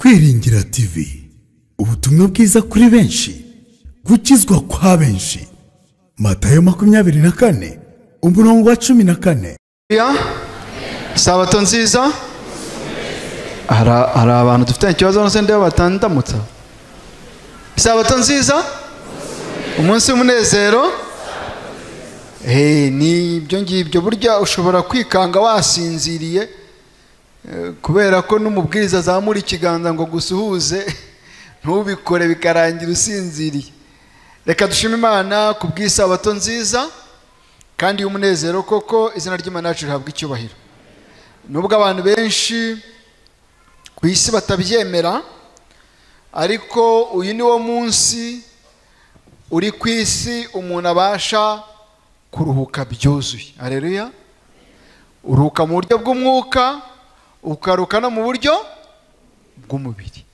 kwringiratv, ubutumwa bwiza kuri benshi, gukizwa kwa benshi. Matayo 24 umurongo wa 14. Sabato nziza. Hari abantu dufite ikibazo no sende batandamutsa. Sabato nziza, umunsi w'umunezero. Ni ibyo ngibyo, burya ushobora kwikanga wasinziriye kubera ko n'umubwiriza azamura ikiganza ngo gusuhuze ntubikore bikarangira usinziriye. Reka dushime Imana ku bw'isabato nziza kandi y'umunezero, koko izina ry'Imana yacu rihabwa icyubahiro. Nubwo abantu benshi ku isi batabyemera, ariko uyu ni wo munsi uri ku isi umuntu abasha kuruhuka byuzuye. Haleluya. Uruhuka mu buryo bw'umwuka, ukaruka no mu buryo bw'umubiri,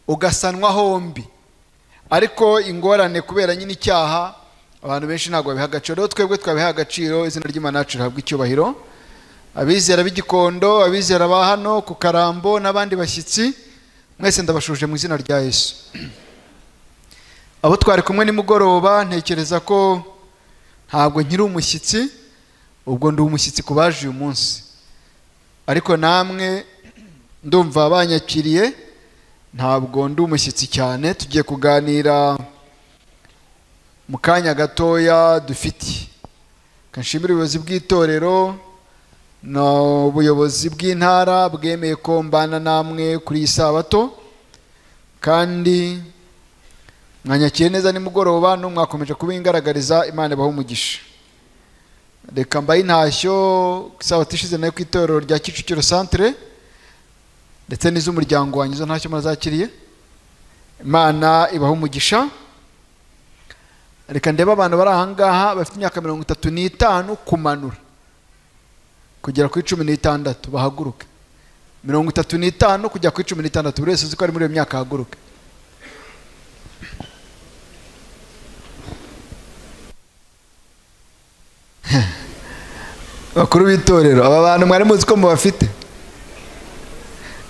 ugasanwa hombi. Ariko ingorane kubera nyine icyaha abantu benshi ntabwo babiha agaciro. Twebwe twabiha agaciro, izina ry'Imana yacu rihabwa icyubahiro. Abizera b'Igikondo, abizera ba hano ku Karambo n'abandi bashyitsi, mwese ndabashuje mu izina rya Yesu. Abo twari kumwe nimugoroba, ntekereza ko ntabwo nkiri umushyitsi, ubwo ndi umushyitsi ku baje uyu munsi. Ariko namwe ndumva banyakiriye, ntabwo ndi umushyitsi cyane. Tugiye kuganira mu kanya gatoya dufite. Kanshimira ubuyobozi bw'itorero n'ubuyobozi bw'intara bwemeye ko mbana namwe kuri iyi sabato, kandi mwanyakiye neza nimugoroba, no mwakomeje kubingaragariza. Imana ibahe umugisha. Reka mbaye intashyo sabato ishize nayo ku itorero rya Kicukiro Centre ndetse n'iz'umuryango wanyu, izo ntashyo murazakiriye. Imana ibahe umugisha. Reka ndeba abantu bari aha ngaha bafite imyaka 35 kumanura kugera kuri 16 bahaguruke. 35 kujya kuri 16, buri wese uzi ko ari muri iyo myaka ahaguruke. Bakuru b'itorero, aba bantu mwari muzi ko mubafite,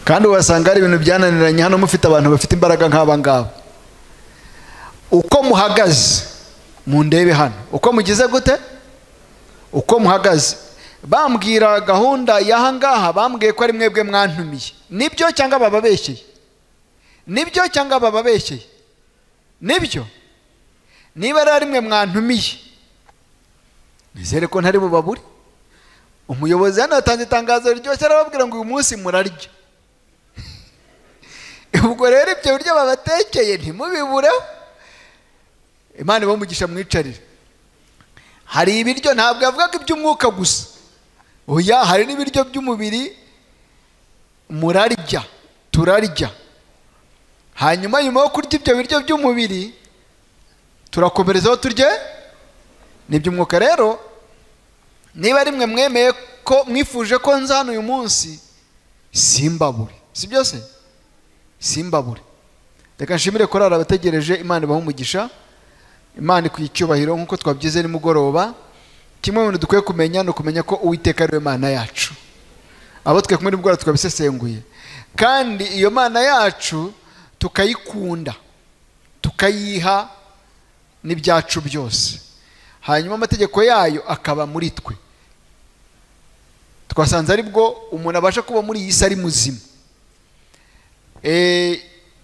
kandi ubasanga ari ibintu byananiranye hano mufite abantu bafite imbaraga nk'aba ngaba. Uko muhagaze mundebe hano, uko mugize gute, uko muhagaze. Bambwira gahunda y'aha ngaha, bambwiye ko ari mwebwe mwantumiye. Nibyo cyangwa bababeshyeye? Nibyo cyangwa bababeshyeye? Nibyo. Niba ari mwe mwantumiye, nizere ko ntari bubabure. Umuyobozi hano yatanze itangazo ryoshye, arababwira ngo uyu munsi murarya. Ubwo rero ibyo buryo babatekeye ntimubibureho. Imana ibahe umugisha, mwicarire. Hari ibiryo ntabwo yavugaga iby'umwuka gusa, oya, hari n'ibiryo by'umubiri. Murarya, turarya. Hanyuma nyuma yo kurya ibyo biryo by'umubiri, turakomerezaho turye n'iby'umwuka. Rero niba ari mwe mwemeye ko mwifuje ko nza hano uyu munsi, simbabure, si byose simbabure. Reka nshimire korari abategereje. Imana ibahe umugisha, Imana ikwiye icyubahiro. Nk'uko twabyize nimugoroba, kimwe mu bintu dukwiye kumenya ni ukumenya ko Uwiteka ari we Mana yacu. Abo twe kumwe nimugoroba twabisesenguye, kandi iyo Mana yacu tukayikunda, tukayiha n'ibyacu byose, hanyuma amategeko yayo akaba muri twe. Twasanze ari bwo umuntu abasha kuba muri iyi si ari muzima.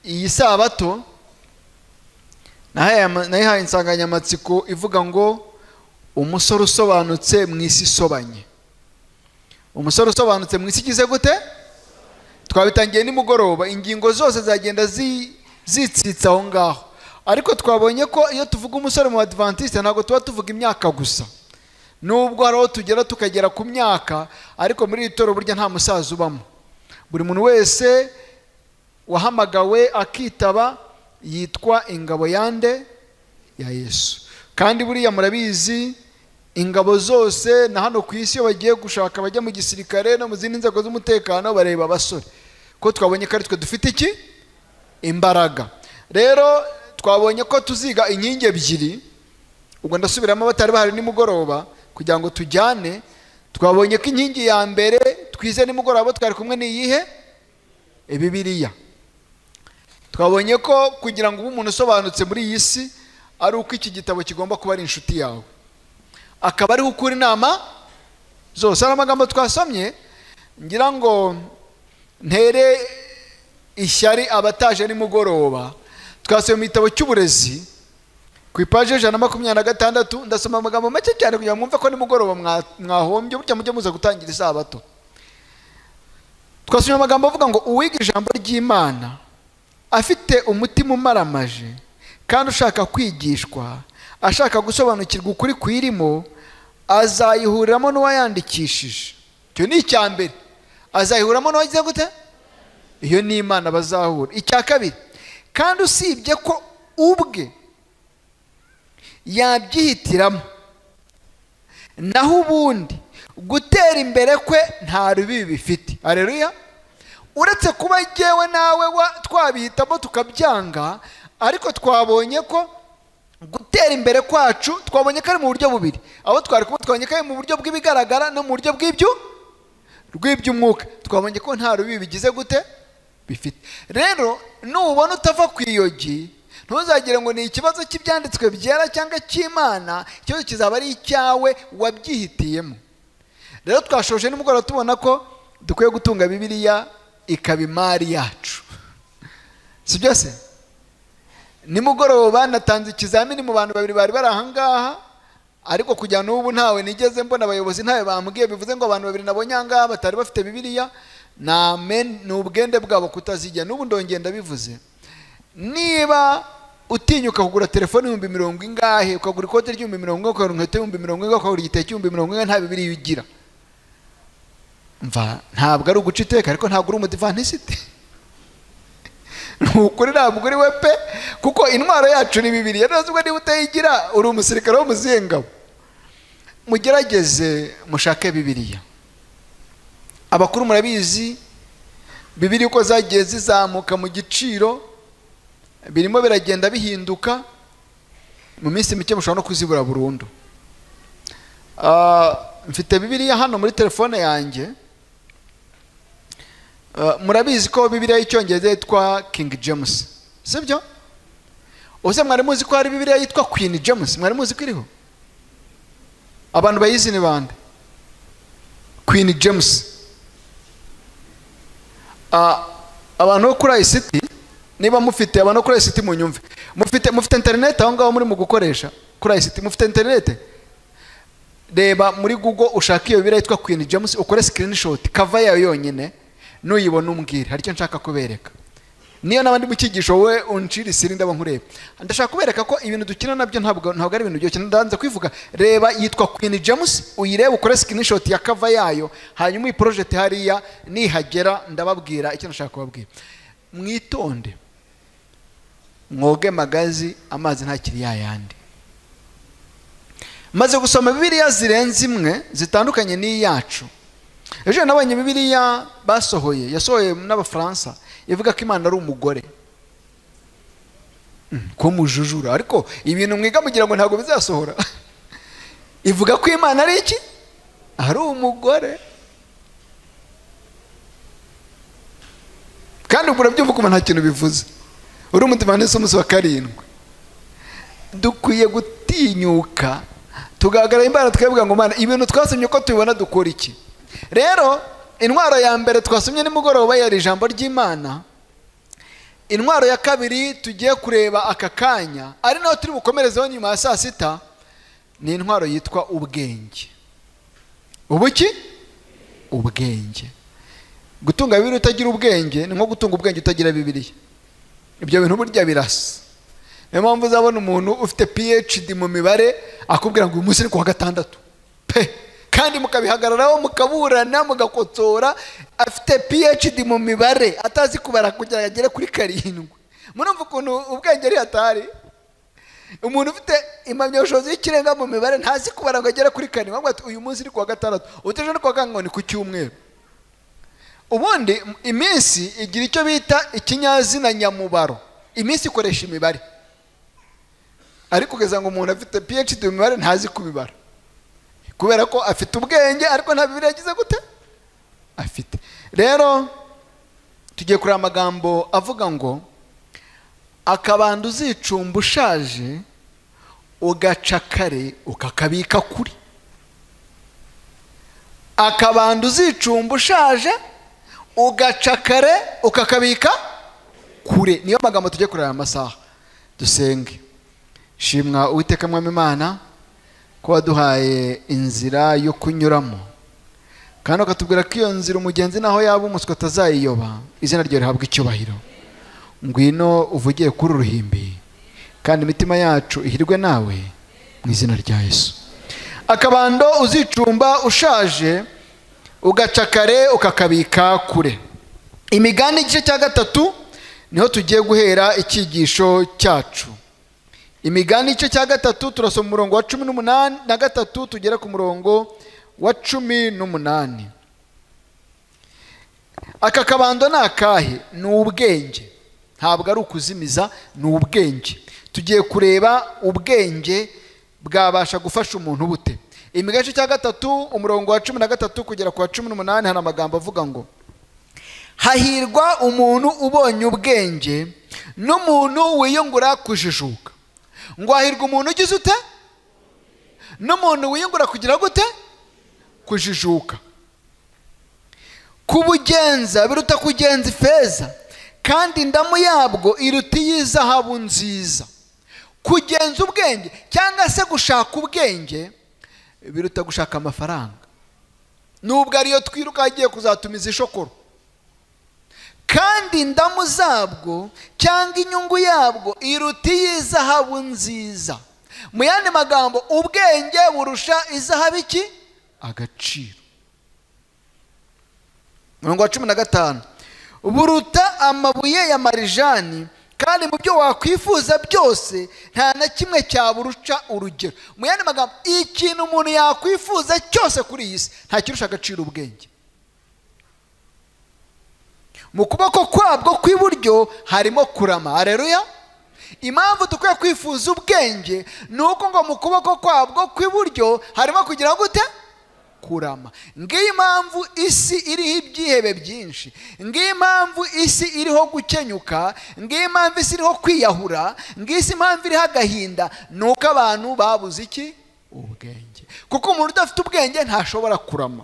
Iyi sabato nayihaye insanganyamatsiko ivuga ngo umusore usobanutse mu isi isobanye. Umusore usobanutse mu isi igize gute? Twabitangiye nimugoroba, ingingo zose zagenda zitsitsa aho ngaho. Ariko twabonye ko iyo tuvuga umusore mu Adventiste ntabwo tuba tuvuga imyaka gusa. Nubwo hariho tugera tukagera ku myaka, ariko muri iri torero burya nta musaza ubamo. Buri muntu wese wahamagawe akitaba yitwa ingabo yande ya Yesu. Kandi buriya murabizi, ingabo zose na hano ku isi iyo bagiye gushaka bajya mu gisirikare no mu zindi nzego z'umutekano, bareba abasore, ko twabonye ko ari twe dufite iki? Imbaraga. Rero twabonye ko tuziga inkingi ebyiri, ubwo ndasubiramo batari bahari nimugoroba kugira ngo tujyane. Twabonye ko inkingi ya mbere twize nimugoroba twari kumwe ni iyihe? Bibiliya. twabonye ko kugira ngo ube umuntu usobanutse muri iyi si ari uko iki gitabo kigomba kuba ari inshuti yawe, akaba ariho ukura inama zose. Ari amagambo twasomye ngira ngo ntere ishyari abataje nimugoroba. Twasomye mu gitabo cy'uburezi ku ipaje 126, ndasoma amagambo make cyane kugira ngo mwumve ko nimugoroba mwahombye burya mujye muza gutangira isabato. Twasomye amagambo avuga ngo uwiga ijambo ry'Imana afite umutima umaramaje kandi ushaka kwigishwa, ashaka gusobanukirwa ukuri kwirimo, azayihuriramo n'uwayandikishije. Icyo ni icya mbere, azayihuriramo n'uwagize gute? Iyo ni Imana bazahura. Icya kabiri, kandi usibye ko ubwe yabyihitiramo, naho ubundi gutera imbere kwe nta rubibi bifite. Haleluya. Uretse kuba jyewe nawe twabihitamo tukabyanga, ariko twabonye ko gutera imbere kwacu twabonye ko ari mu buryo bubiri. Abo twari kumwe twabonye ko ari mu buryo bw'ibigaragara no mu buryo rw'iby'umwuka. Twabonye ko nta rubibi bigize gute bifite. Rero nubona utava ku iyogi, ntuzagire ngo ni ikibazo cy'ibyanditswe byera cyangwa cy'Imana, ikibazo kizaba ari icyawe wabyihitiyemo. Rero twashoje nimugoroba tubona ko dukwiye gutunga Bibiliya ikaba imari yacu, si byose? Nimugoroba natanze ikizamini mu bantu babiri bari bari ahangaha, ariko kujya n'ubu ntawe nigeze mbona, abayobozi ntawe bambwiye. Bivuze ngo abantu babiri nabonye ahangaha batari bafite Bibiliya, ni ubwende bwabo kutazijya. N'ubu ndongenda bivuze, niba utinyuka kugura telefone 100,000 ingahe, ukagura ikote ry'100,000, ukagura inkweto 100,000, ukagura igitenge cy'100,000, nta Bibiliya ugira, mva ntabwo ari uguca iteka, ariko ntabwo uri umudivantiste. Nukuri ntabwo uri we pe, kuko intwaro yacu ni Bibiliya. Rero ubwo niba utayigira uri umusirikare wo muzingabo. Mugerageze mushake Bibiliya. Abakuru murabizi Bibiliya uko zagiye zizamuka mu giciro, birimo biragenda bihinduka. Mu minsi mike mushobora no kuzibura burundu. Mfite Bibiliya hano muri telefone yanjye. Murabizi ko Bibiliya y'icyongereza yitwa King James, sibyo? Ose mwari muzi ko hari Bibiliya yitwa Queen James? Mwari muzi ko iriho? Abantu bayizi ni bande? Queen James. Abantu bo kuri ICT, niba mufite abantu bo kuri ICT munyumve, mufite internet aho ngaho muri mu gukoresha kuri ICT, mufite internet, reba muri Google ushaka iyo Bibiliya yitwa Queen James, ukore screenshot cover yayo yonyine, nuyibona umbwire. Hari icyo nshaka kubereka. Niyo nabandi mu Ikigisho we uncira isiri ndaba nkureba. Ndashaka kubereka ko ibintu dukina nabyo ntabwo ari ibintu byo ndanze kwivuga. Reba yitwa Queen James, uyirebe ukore screenshot ya cover yayo, hanyuma iyi project hariya nihagera ndababwira icyo nashaka kubabwira. Mwitonde, mwoge magazi, amazi ntakiri yayandi. Maze gusoma Bibiliya zirenze imwe zitandukanye n'iyacu. Ejo nabonye Bibiliya yasohoye n'Abafaransa, ivuga ko Imana ari umugore. Ko mujujura, ariko ibintu mwiga mugira ngo ntabwo bizasohora. Ivuga ko Imana ari iki? Ari umugore. Kandi urabyumva ko nta kintu bivuze. Uri umudivantiste umunsi wa 7. Dukwiye gutinyuka tugahagarara Imana tukavuga ngo Mana, ibintu twasomye ko tubibona dukora iki? Rero intwaro ya mbere twasomye nimugoroba yari ijambo ry'Imana. Intwaro ya kabiri tugiye kureba aka kanya, ari naho turi bukomerezeho nyuma ya saa sita, ni intwaro yitwa ubwenge. Ubuki? Ubwenge. Gutunga Bibiliya utagira ubwenge ni nko gutunga ubwenge utagira Bibiliya. Ibyo bintu burya birasa. Niyo mpamvu uzabona umuntu ufite PhD mu mibare akubwira ngo uyu munsi ni ku wa 6 pe, kandi mukabihagararaho mukaburana mugakotsora. Afite PhD mu mibare atazi kubara kugira agere kuri 7. Murumva ukuntu ubwenge ari hatari? Umuntu ufite impamyabushobozi y'ikirenga mu mibare ntazi kubara ngo agere kuri 4, ngo ati uyu munsi ni ku wa 6, uteje no ku wa 5 ni ku cyumweru. Ubundi iminsi igira icyo bita ikinyazina nyamubaro. Iminsi ikoresha imibare, ariko kugeza ngo umuntu afite PhD mu mibare ntazi kubibara, kubera ko afite ubwenge ariko nta Bibiliya yagize gute afite. Rero tugiye kuri amagambo avuga ngo akabando uzicumba ushaje ugaca kare ukakabika kure. Akabando uzicumba ushaje ugaca kare ukakabika kure. Niyo magambo tujye kureba amasaha. Dusenge. Shimwa Uwiteka Mwami Imana ko waduhaye inzira yo kunyuramo, kandi ukatubwira ko iyo nzira umugenzi naho yaba umuswa atazayiyoba. Izina ryawe rihabwa icyubahiro. Ngwino uvugiye kuri uruhimbi, kandi imitima yacu ihirwe nawe mu izina rya Yesu. Akabando uzicumba ushaje ugaca kare ukakabika kure. Imigani igice cya 3 niho tugiye guhera ikigisho cyacu. Imigani igice cya 3 turasoma umurongo wa 18 tugera ku murongo wa 18. Aka kabando ni akahe? Ni ubwenge, ntabwo ari ukuzimiza, ni ubwenge. Tugiye kureba ubwenge bwabasha gufasha umuntu bute. Imigace cya 3 umurongo wa 13 kugera ku wa 18 hana amagambo avuga ngo: hahirwa umuntu ubonye ubwenge n'umuntu wiyungura kujijuka. Ngo hahirwa umuntu ugize ute? N'umuntu wiyungura kugira gute? Kujijuka. Kubugenza biruta kugenza ifeza, kandi indamu yabwo iruta iy'izahabu nziza. Kugenza ubwenge cyangwa se gushaka ubwenge biruta gushaka amafaranga, nubwo ariyo twiruka agiye kuzatumiza ishokoro. Kandi indamu zabwo cyangwa inyungu yabwo iruta iy'izahabu nziza. Mu yandi magambo, ubwenge burusha izahabu iki? Agaciro. Murongo wa 15, buruta amabuye ya marijani, kandi mu byo wakwifuza byose nta na kimwe cyaburusha urugero. Mu yandi magambo, ikintu umuntu yakwifuza cyose kuri iyi si nta kirusha agaciro ubwenge. Mu kuboko kwabwo kw'iburyo harimo kurama. Haleluya. Impamvu dukwiye kwifuza ubwenge nuko ngo mu kuboko kwabwo kw'iburyo harimo kugira gute? Kurama. Ngiyi impamvu isi iriho ibyihebe byinshi, ngiyi impamvu isi iriho gukenyuka, ngiyi impamvu isi iriho kwiyahura, ngiyi impamvu iriho agahinda, nuko abantu babuze iki? Ubwenge. Kuko umuntu udafite ubwenge ntashobora kurama.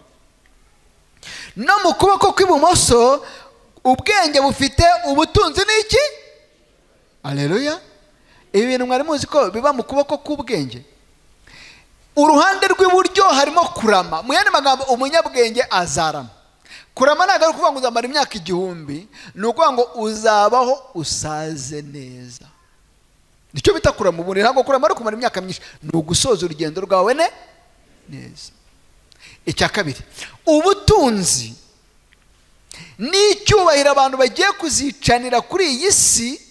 No mu kuboko kw'ibumoso ubwenge bufite ubutunzi n'iki? Haleluya. Ibi bintu mwari muzi ko biba mu kuboko k'ubwenge. Uruhande rw'iburyo harimo kurama. Mu yandi magambo, umunyabwenge azarama. Kurama ntabwo ari ukuvuga ngo uzamara imyaka 1000, ni ukuvuga ngo uzabaho usaze neza. Nicyo bita kurama. Ubundi ntabwo kurama ari kumara imyaka myinshi, ni ugusoza urugendo rwawe neza. Icya kabiri, ubutunzi n'icyubahiro abantu bagiye kuzicanira kuri iyi si.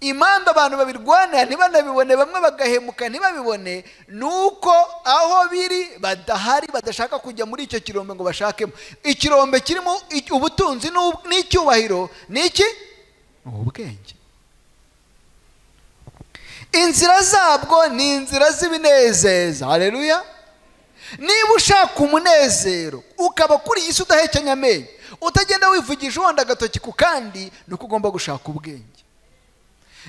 Impamvu abantu babirwanira ntibanabibone, bamwe bagahemuka ntibabibone, nuko aho biri badahari, badashaka kujya muri icyo kirombe ngo bashakemo. Ikirombe kirimo ubutunzi n'icyubahiro n'iki? Ubwenge. Inzira zabwo ni inzira z'ibinezeza. Haleluya. Niba ushaka umunezero ukaba kuri iyi si udahekenya amenyo, utagenda wivugisha wanda agatoki ku kandi, nuko ugomba gushaka ubwenge.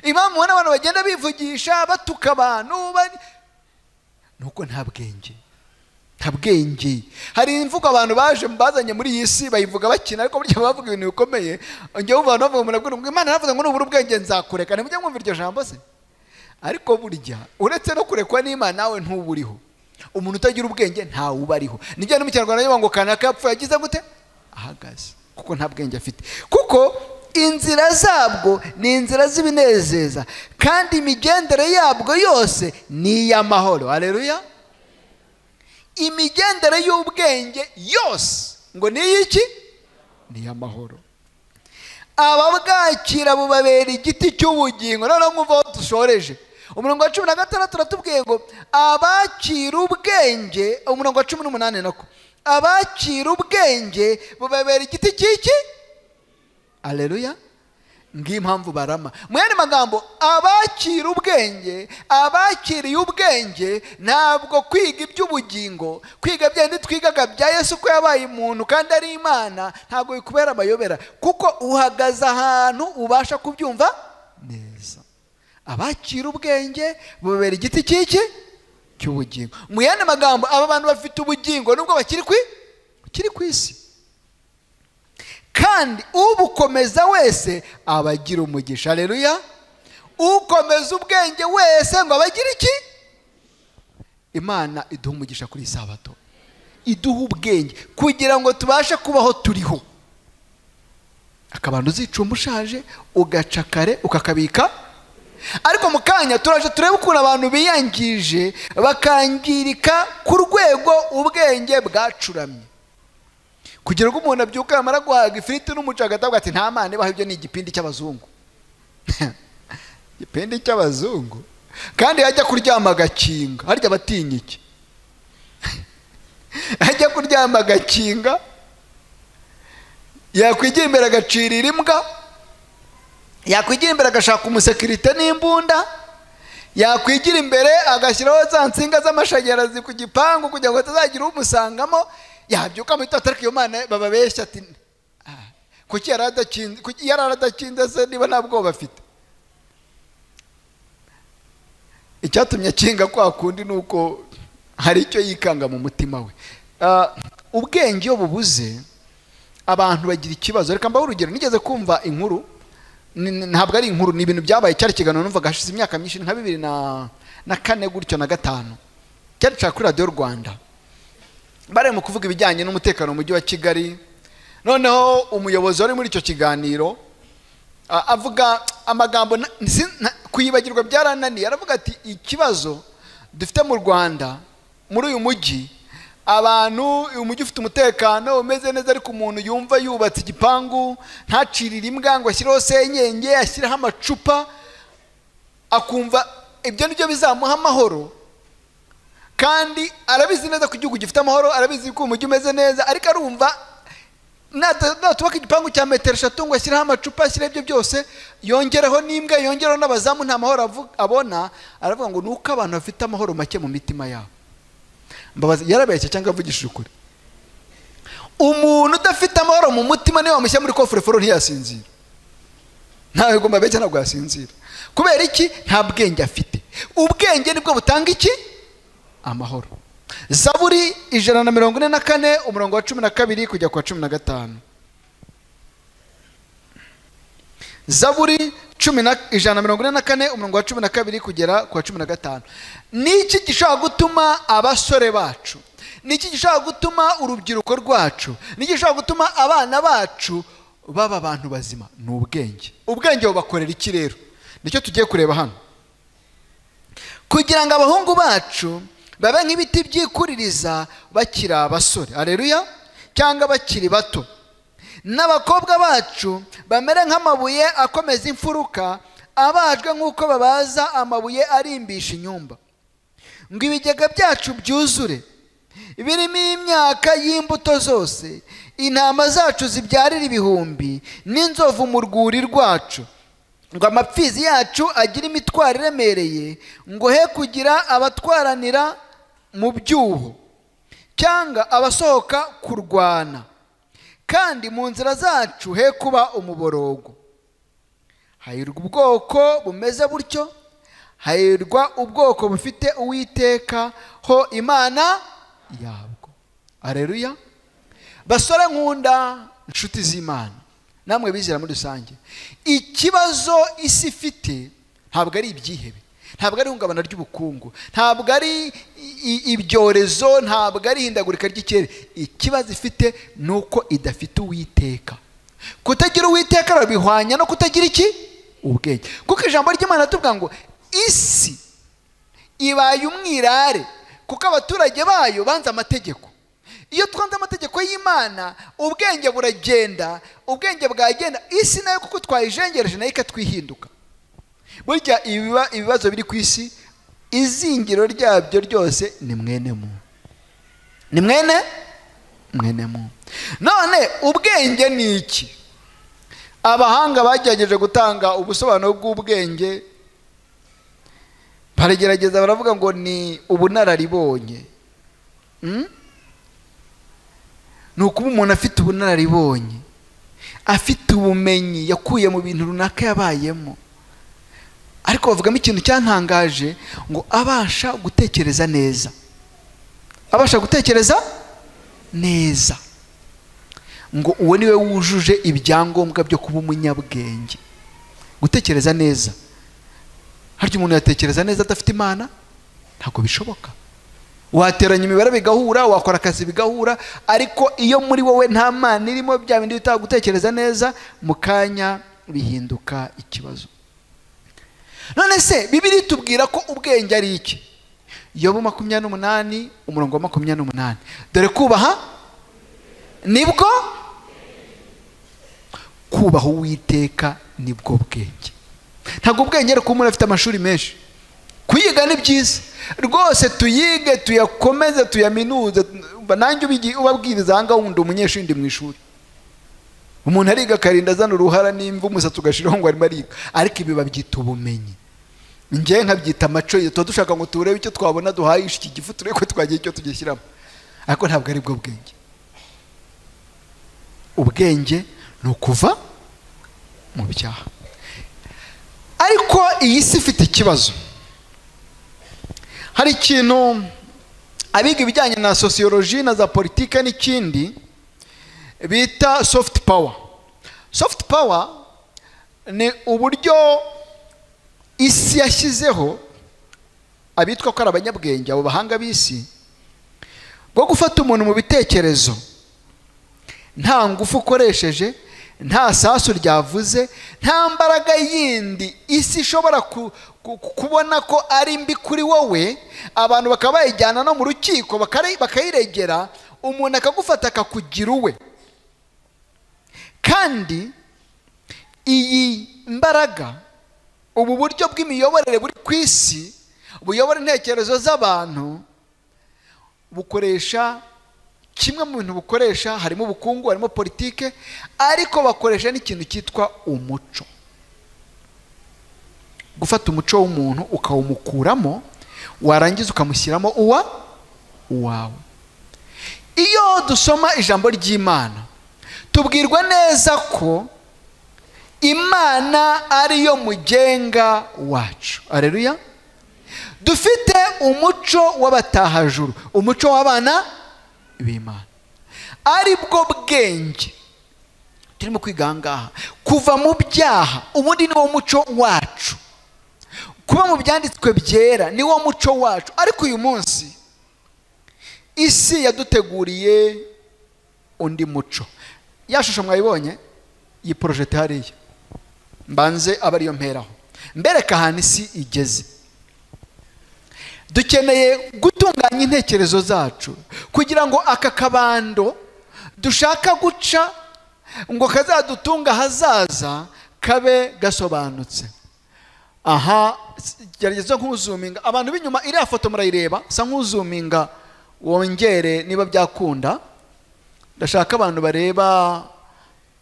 Impamvu ubona abantu bagenda bivugisha batuka abantu nuko nta bwenge. Nta bwenge. Hari imvugo abantu bazanye muri iyi si bayivuga bakina, ariko burya bavuga ibintu bikomeye. Njye wumva abantu bavuga ngo Imana yaravuze ngo nubura ubwenge nzakureka. Nimujye mwumva iryo jambo se? Ariko burya uretse no kurekwa n'Imana nawe ntuburiho. Umuntu utagira ubwenge ntawe ubariho. Nijya no mu Kinyarwanda ngo kanaka yapfuye yagize gute? Ahagaze. Kuko nta bwenge afite. Kuko inzira zabwo ni inzira z'ibinezeza, kandi imigendere yabwo yose ni iy'amahoro. Haleluya. Imigendere y'ubwenge yose ngo ni iy'iki? Ni iy'amahoro. Ababwakira bubabera igiti cy'ubugingo. Noneho mwumva aho dushoreje. Umurongo wa 16 turatubwiye ngo abakira ubwenge. Umurongo wa 18 nako, abakira ubwenge bubabera igiti cy'iki? Haleluya. Ngiyi impamvu barama. Mu yandi magambo, abakira ubwenge, abakiriye ubwenge, ntabwo kwiga iby'ubugingo, kwiga byandi twigaga bya Yesu ko yabaye umuntu kandi ari Imana, ntabwo bikubera amayobera, kuko uhagaze ahantu ubasha kubyumva neza. Abakira ubwenge bubera igiti cy'iki cy'ubugingo. Mu yandi magambo, aba bantu bafite ubugingo nubwo bakiri ku isi, kandi ubukomeza wese abagira umugisha. Haleluya. Ukomeza ubwenge wese ngo abagira iki? Imana iduha umugisha kuri Sabato, iduha ubwenge kugira ngo tubashe kubaho turiho. Akabando, Uzicumba, Ushaje, Ugaca, Kare, Ukakabika. Ariko mu kanya turaje turebe ukuntu abantu biyangije bakangirika ku rwego ubwenge bwacuramye, kugira ngo umuntu abyuka yamara guhaga ifiriti n'umucanga atavuga ati nta Mana ibaho, ibyo ni igipindi cy'abazungu. Igipindi cy'abazungu. Kandi yajya kuryama agakinga, harya batinya iki? Ajya kuryama agakinga, yakwigira imbere agacirira imbwa, yakwigira imbere agashaka umusekirite n'imbunda, yakwigira imbere agashyiraho za nsinga z'amashanyarazi ku gipangu kugira ngo atazagira umusangamo. Yabyuka mu gitondo, ariko iyo Mana bababeshya ati kuki yaradakinze se niba nta bwoba afite? Icyatumye akinga kwa kundi nuko hari icyo yikanga mu mutima we. Ubwenge iyo bubuze abantu bagira ikibazo. Reka mbaho urugero. Nigeze kumva inkuru, ntabwo ari inkuru, ni ibintu byabaye. Cyari ikiganiro numvaga hashize imyaka myinshi, nka 2004 gutyo na 5, cyari cya kuri Radio Rwanda. Bare mu kuvuga ibijyanye n'umutekano mu mujyi wa Kigali. Noneho umuyobozi wari muri icyo kiganiro avuga amagambo kuyibagirwa byarananiye. Aravuga ati ikibazo dufite mu Rwanda, muri uyu mujyi, abantu umujyi ufite umutekano umeze neza, ariko umuntu yumva yubatse igipangu ntacirire imbwa ngo ashyireho senyenge, ashyireho amacupa, akumva ibyo nibyo bizamuha amahoro. Kandi arabizi neza ko igihugu gifite amahoro, arabizi ko umujyi umeze neza, ariko arumva natubaka igipangu cya metero 3 ngo ashyireho amacupa, ashyireho ibyo byose, yongereho n'imbwa, yongereho n'abazamu, nta mahoro abona. Aravuga ngo nuko abantu bafite amahoro make mu mitima yabo. Mbabazi, yarabeshye cyangwa avugishije ukuri? Umuntu udafite amahoro mu mutima niwe wamushyira muri coffre-fort ntiyasinzira. Ntawe ugomba bece ntabwo yasinzira. Kubera iki? Nta bwenge afite. Ubwenge nibwo butanga iki? Amahoro. Zaburi 144 umurongo wa 12 kujya kwa 15. Zaburi 144 umurongo wa 12 kugera kwa 15. Niki gishobora gutuma abasore bacu, niki gishobora gutuma urubyiruko rwacu, niki gishobora gutuma abana bacu baba abantu bazima? Ni ubwenge. Ubwenge bubakorera iki rero? Nicyo tugiye kureba hano. Kugira ngo abahungu bacu babe nk'ibiti byikuririza bakiri abasore, haleluya, cyangwa bakiri bato, n'abakobwa bacu bamere nk'amabuye akomeza imfuruka, abajwe nk'uko babaza amabuye arimbisha inyumba, ngo ibigega byacu byuzure birimo imyaka y'imbuto zose, intama zacu zibyarira ibihumbi, n'inzovu mu rwuri rwacu, ngo amapfizi yacu agire imitwaro iremereye, ngo he kugira abatwaranira mu byuho cyangwa abasohoka kurwana, kandi mu nzira zacu he kuba umuborogo. Hahirwa ubwoko bumeze butyo, hahirwa ubwoko bufite Uwiteka ho Imana yabwo. Haleluya. Basore nkunda, inshuti z'Imana, namwe bizera muri rusange, ikibazo isi ifite ntabwo ari ibyihebe, ntabwo ari ihungabana ry'ubukungu, ntabwo ari ibyorezo, ntabwo ari ihindagurika ry'ikirere. Ikibazo ifite ni uko idafite Uwiteka. Kutagira Uwiteka rabihwanya no kutagira iki? Ubwenge. Kuko ijambo ry'Imana tuvuga ngo isi ibaye umwirare kuko abaturage bayo banze amategeko. Iyo twanze amategeko y'Imana, ubwenge buragenda, ubwenge bwagenda, isi nayo kuko twayijengereje nayo ikatwihinduka. Burya ibibazo biri ku isi, izingiro ryabyo ryose ni mwene muntu. Ni mwene muntu. None ubwenge ni iki? Abahanga bagerageje gutanga ubusobanuro bw'ubwenge, baragerageza baravuga ngo ni ubunararibonye. Ni ukuba umuntu afite ubunararibonye, afite ubumenyi yakuye mu bintu runaka yabayemo, ariko bavugamo ikintu cyantangaje ngo abasha gutekereza neza. Abasha gutekereza neza, ngo uwo niwe wujuje ibyangombwa byo kuba umunyabwenge. Gutekereza neza, harya umuntu yatekereza neza adafite Imana? Ntabwo bishoboka. Wateranya imibare bigahura, wakora akazi bigahura, ariko iyo muri wowe nta Mana irimo, bya bindi bita gutekereza neza, mu kanya bihinduka ikibazo. None se Bibiliya itubwira ko ubwenge ari iki? Yobu 28 umurongo wa 28, dore kubaha nibwo kubaha Uwiteka nibwo bwenge. Ntabwo ubwenge ari ko umuntu afite amashuri menshi. Kuyiga ni byiza rwose, tuyige tuyakomeze tuyaminuze. Nanjye ubabwiriza hanga wundi umunyeshuri ndi mu ishuri, umuntu ariga akarinda azana uruhara n'imva umusatsi ugashiraho ngo arimo ariga, ariko ibi babyita ubumenyi. Njye nkabyita amaco, tuba dushaka ngo turebe icyo twabona duhayisha iki gifu, turebe ko twagiye icyo tugishyiramo, ariko ntabwo ari bwo bwenge. Ubwenge ni ukuva mu byaha. Ariko iyi si ifite ikibazo. Hari ikintu abiga ibijyanye na sociology na za politike n'ikindi bita soft power. Soft power ni uburyo isi yashyizeho abitwa ko ari abanyabwenge, abo bahanga b'isi, bwo gufata umuntu mu bitekerezo nta ngufu ukoresheje, nta sasu ryavuze, nta mbaraga yindi isi ishobora kubona ko ari mbi kuri wowe. Abantu bakaba bayijyana no mu rukiko bakayiregera, umuntu akagufata akakugira uwe. Kandi iyi mbaraga, ubu buryo bw'imiyoborere buri ku isi buyobora intekerezo z'abantu, bukoresha kimwe mu bintu bukoresha, harimo ubukungu, harimo politike, ariko bakoresha n'ikintu cyitwa umuco. Gufata umuco w'umuntu ukawumukuramo, warangiza ukamushyiramo uwawe. Iyo dusoma ijambo ry'Imana, tubwirwa neza ko Imana ariyo mugenga wacu. Haleluya. Dufite umuco w'abatahajuru, umuco w'abana b'Imana, ari bwo bwenge turimo kwiga ngaha. Kuva mu byaha, ubundi ni wo muco wacu. Kuba mu byanditswe byera ni wo muco wacu. Ariko uyu munsi isi yaduteguriye undi muco. Ya shusho mwayibonye, iyi project hariya, mbanze aba ariyo mperaho mbereka ahantu isi igeze. Dukeneye gutunganya intekerezo zacu kugira ngo aka kabando dushaka guca ngo kazadutunga hazaza kabe gasobanutse. Aha, gerageza nk'uzuminga abantu b'inyuma, iriya foto murayireba, sa nk'uzuminga wongere niba byakunda. Ndashaka abantu bareba.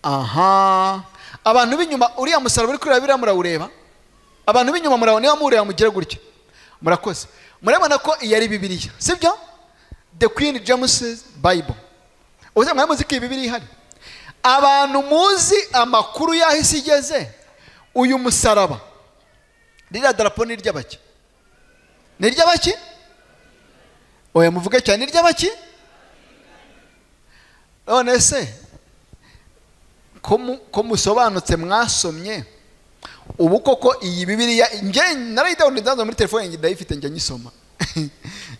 Aha, abantu b'inyuma, uriya musaraba uri kureba biriya murawureba? Abantu b'inyuma murabona, niba mureba mugire gutya, murakoze. Murabona ko iyi ari Bibiliya, sibyo? The Queen James Bible. Uze mwamuzi ko iyi Bibiliya ihari. Abantu muzi amakuru y'ahisi igeze, uyu musaraba, ririya darapo ni iry'abaki? Ni iry'abaki? Oya muvuge cyane, ni iry'abaki? None se ko musobanutse mwasomye, ubu koko iyi Bibiliya nge narayidawuni ndanza muri telefone nge ndayifite nge nyisoma.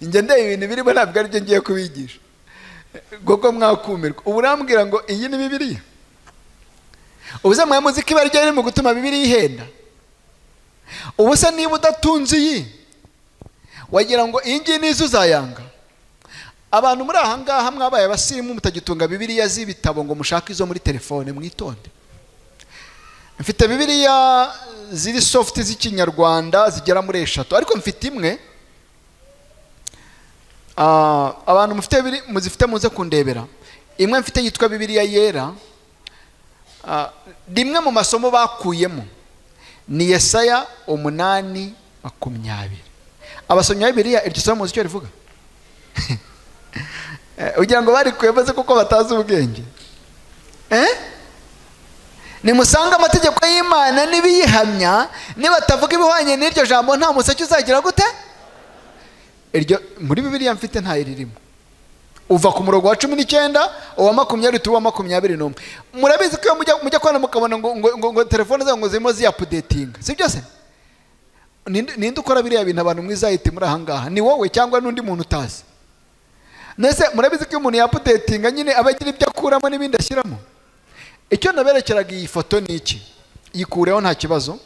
Nge ndeba ibintu birimo ntabwo ari byo ngiye kubigisha. Gogo mwakumirwa. Ubu urambwira ngo iyi ni Bibiliya? Ubuze mwamuzi ko ibara rye mu gutuma Bibiliya ihenda? Ubu se niba udatunze iyi, wagira ngo iyi ngiyi nizo uzayanga? Abantu muri aha ngaha mwabaye abasirimu mutagitunga Bibiliya z'ibitabo ngo mushake izo muri telefone, mwitonde. Mfite Bibiliya ziri soft z'ikinyarwanda zigera muri 3, ariko mfite imwe. Abantu muzifite muze kundebera. Imwe mfite yitwa Bibiliya yera. Rimwe mu masomo bakuyemo ni Yesaya 8:20. Abasomyi ba Bibiliya iryo somo muzi icyo rivuga? Ugira ngo bari kwemeza kuko batazi ubwenge. nimusanga amategeko y'Imana nibiyihamya nibatavuga ibihwanye n'iryo jambo nta museke uzagira gute iryo muri Bibiliya mfite nta iririmo uva ku murongo wa 19 uwa 20 tuwa 21 murabizi ko mujya kwana mukabona ngo telefone zawe ngo zimo ziupdating si byose ninde ukora biriya bintu abantu mwizahite muri ahangaha ni wowe cyangwa nundi muntu utazi nese murabizi ko umuntu updating nyine abagira ibyo akuramo n'ibindi ashyiramo icyo naberekeraga iyi foto ni iki yikureho nta kibazo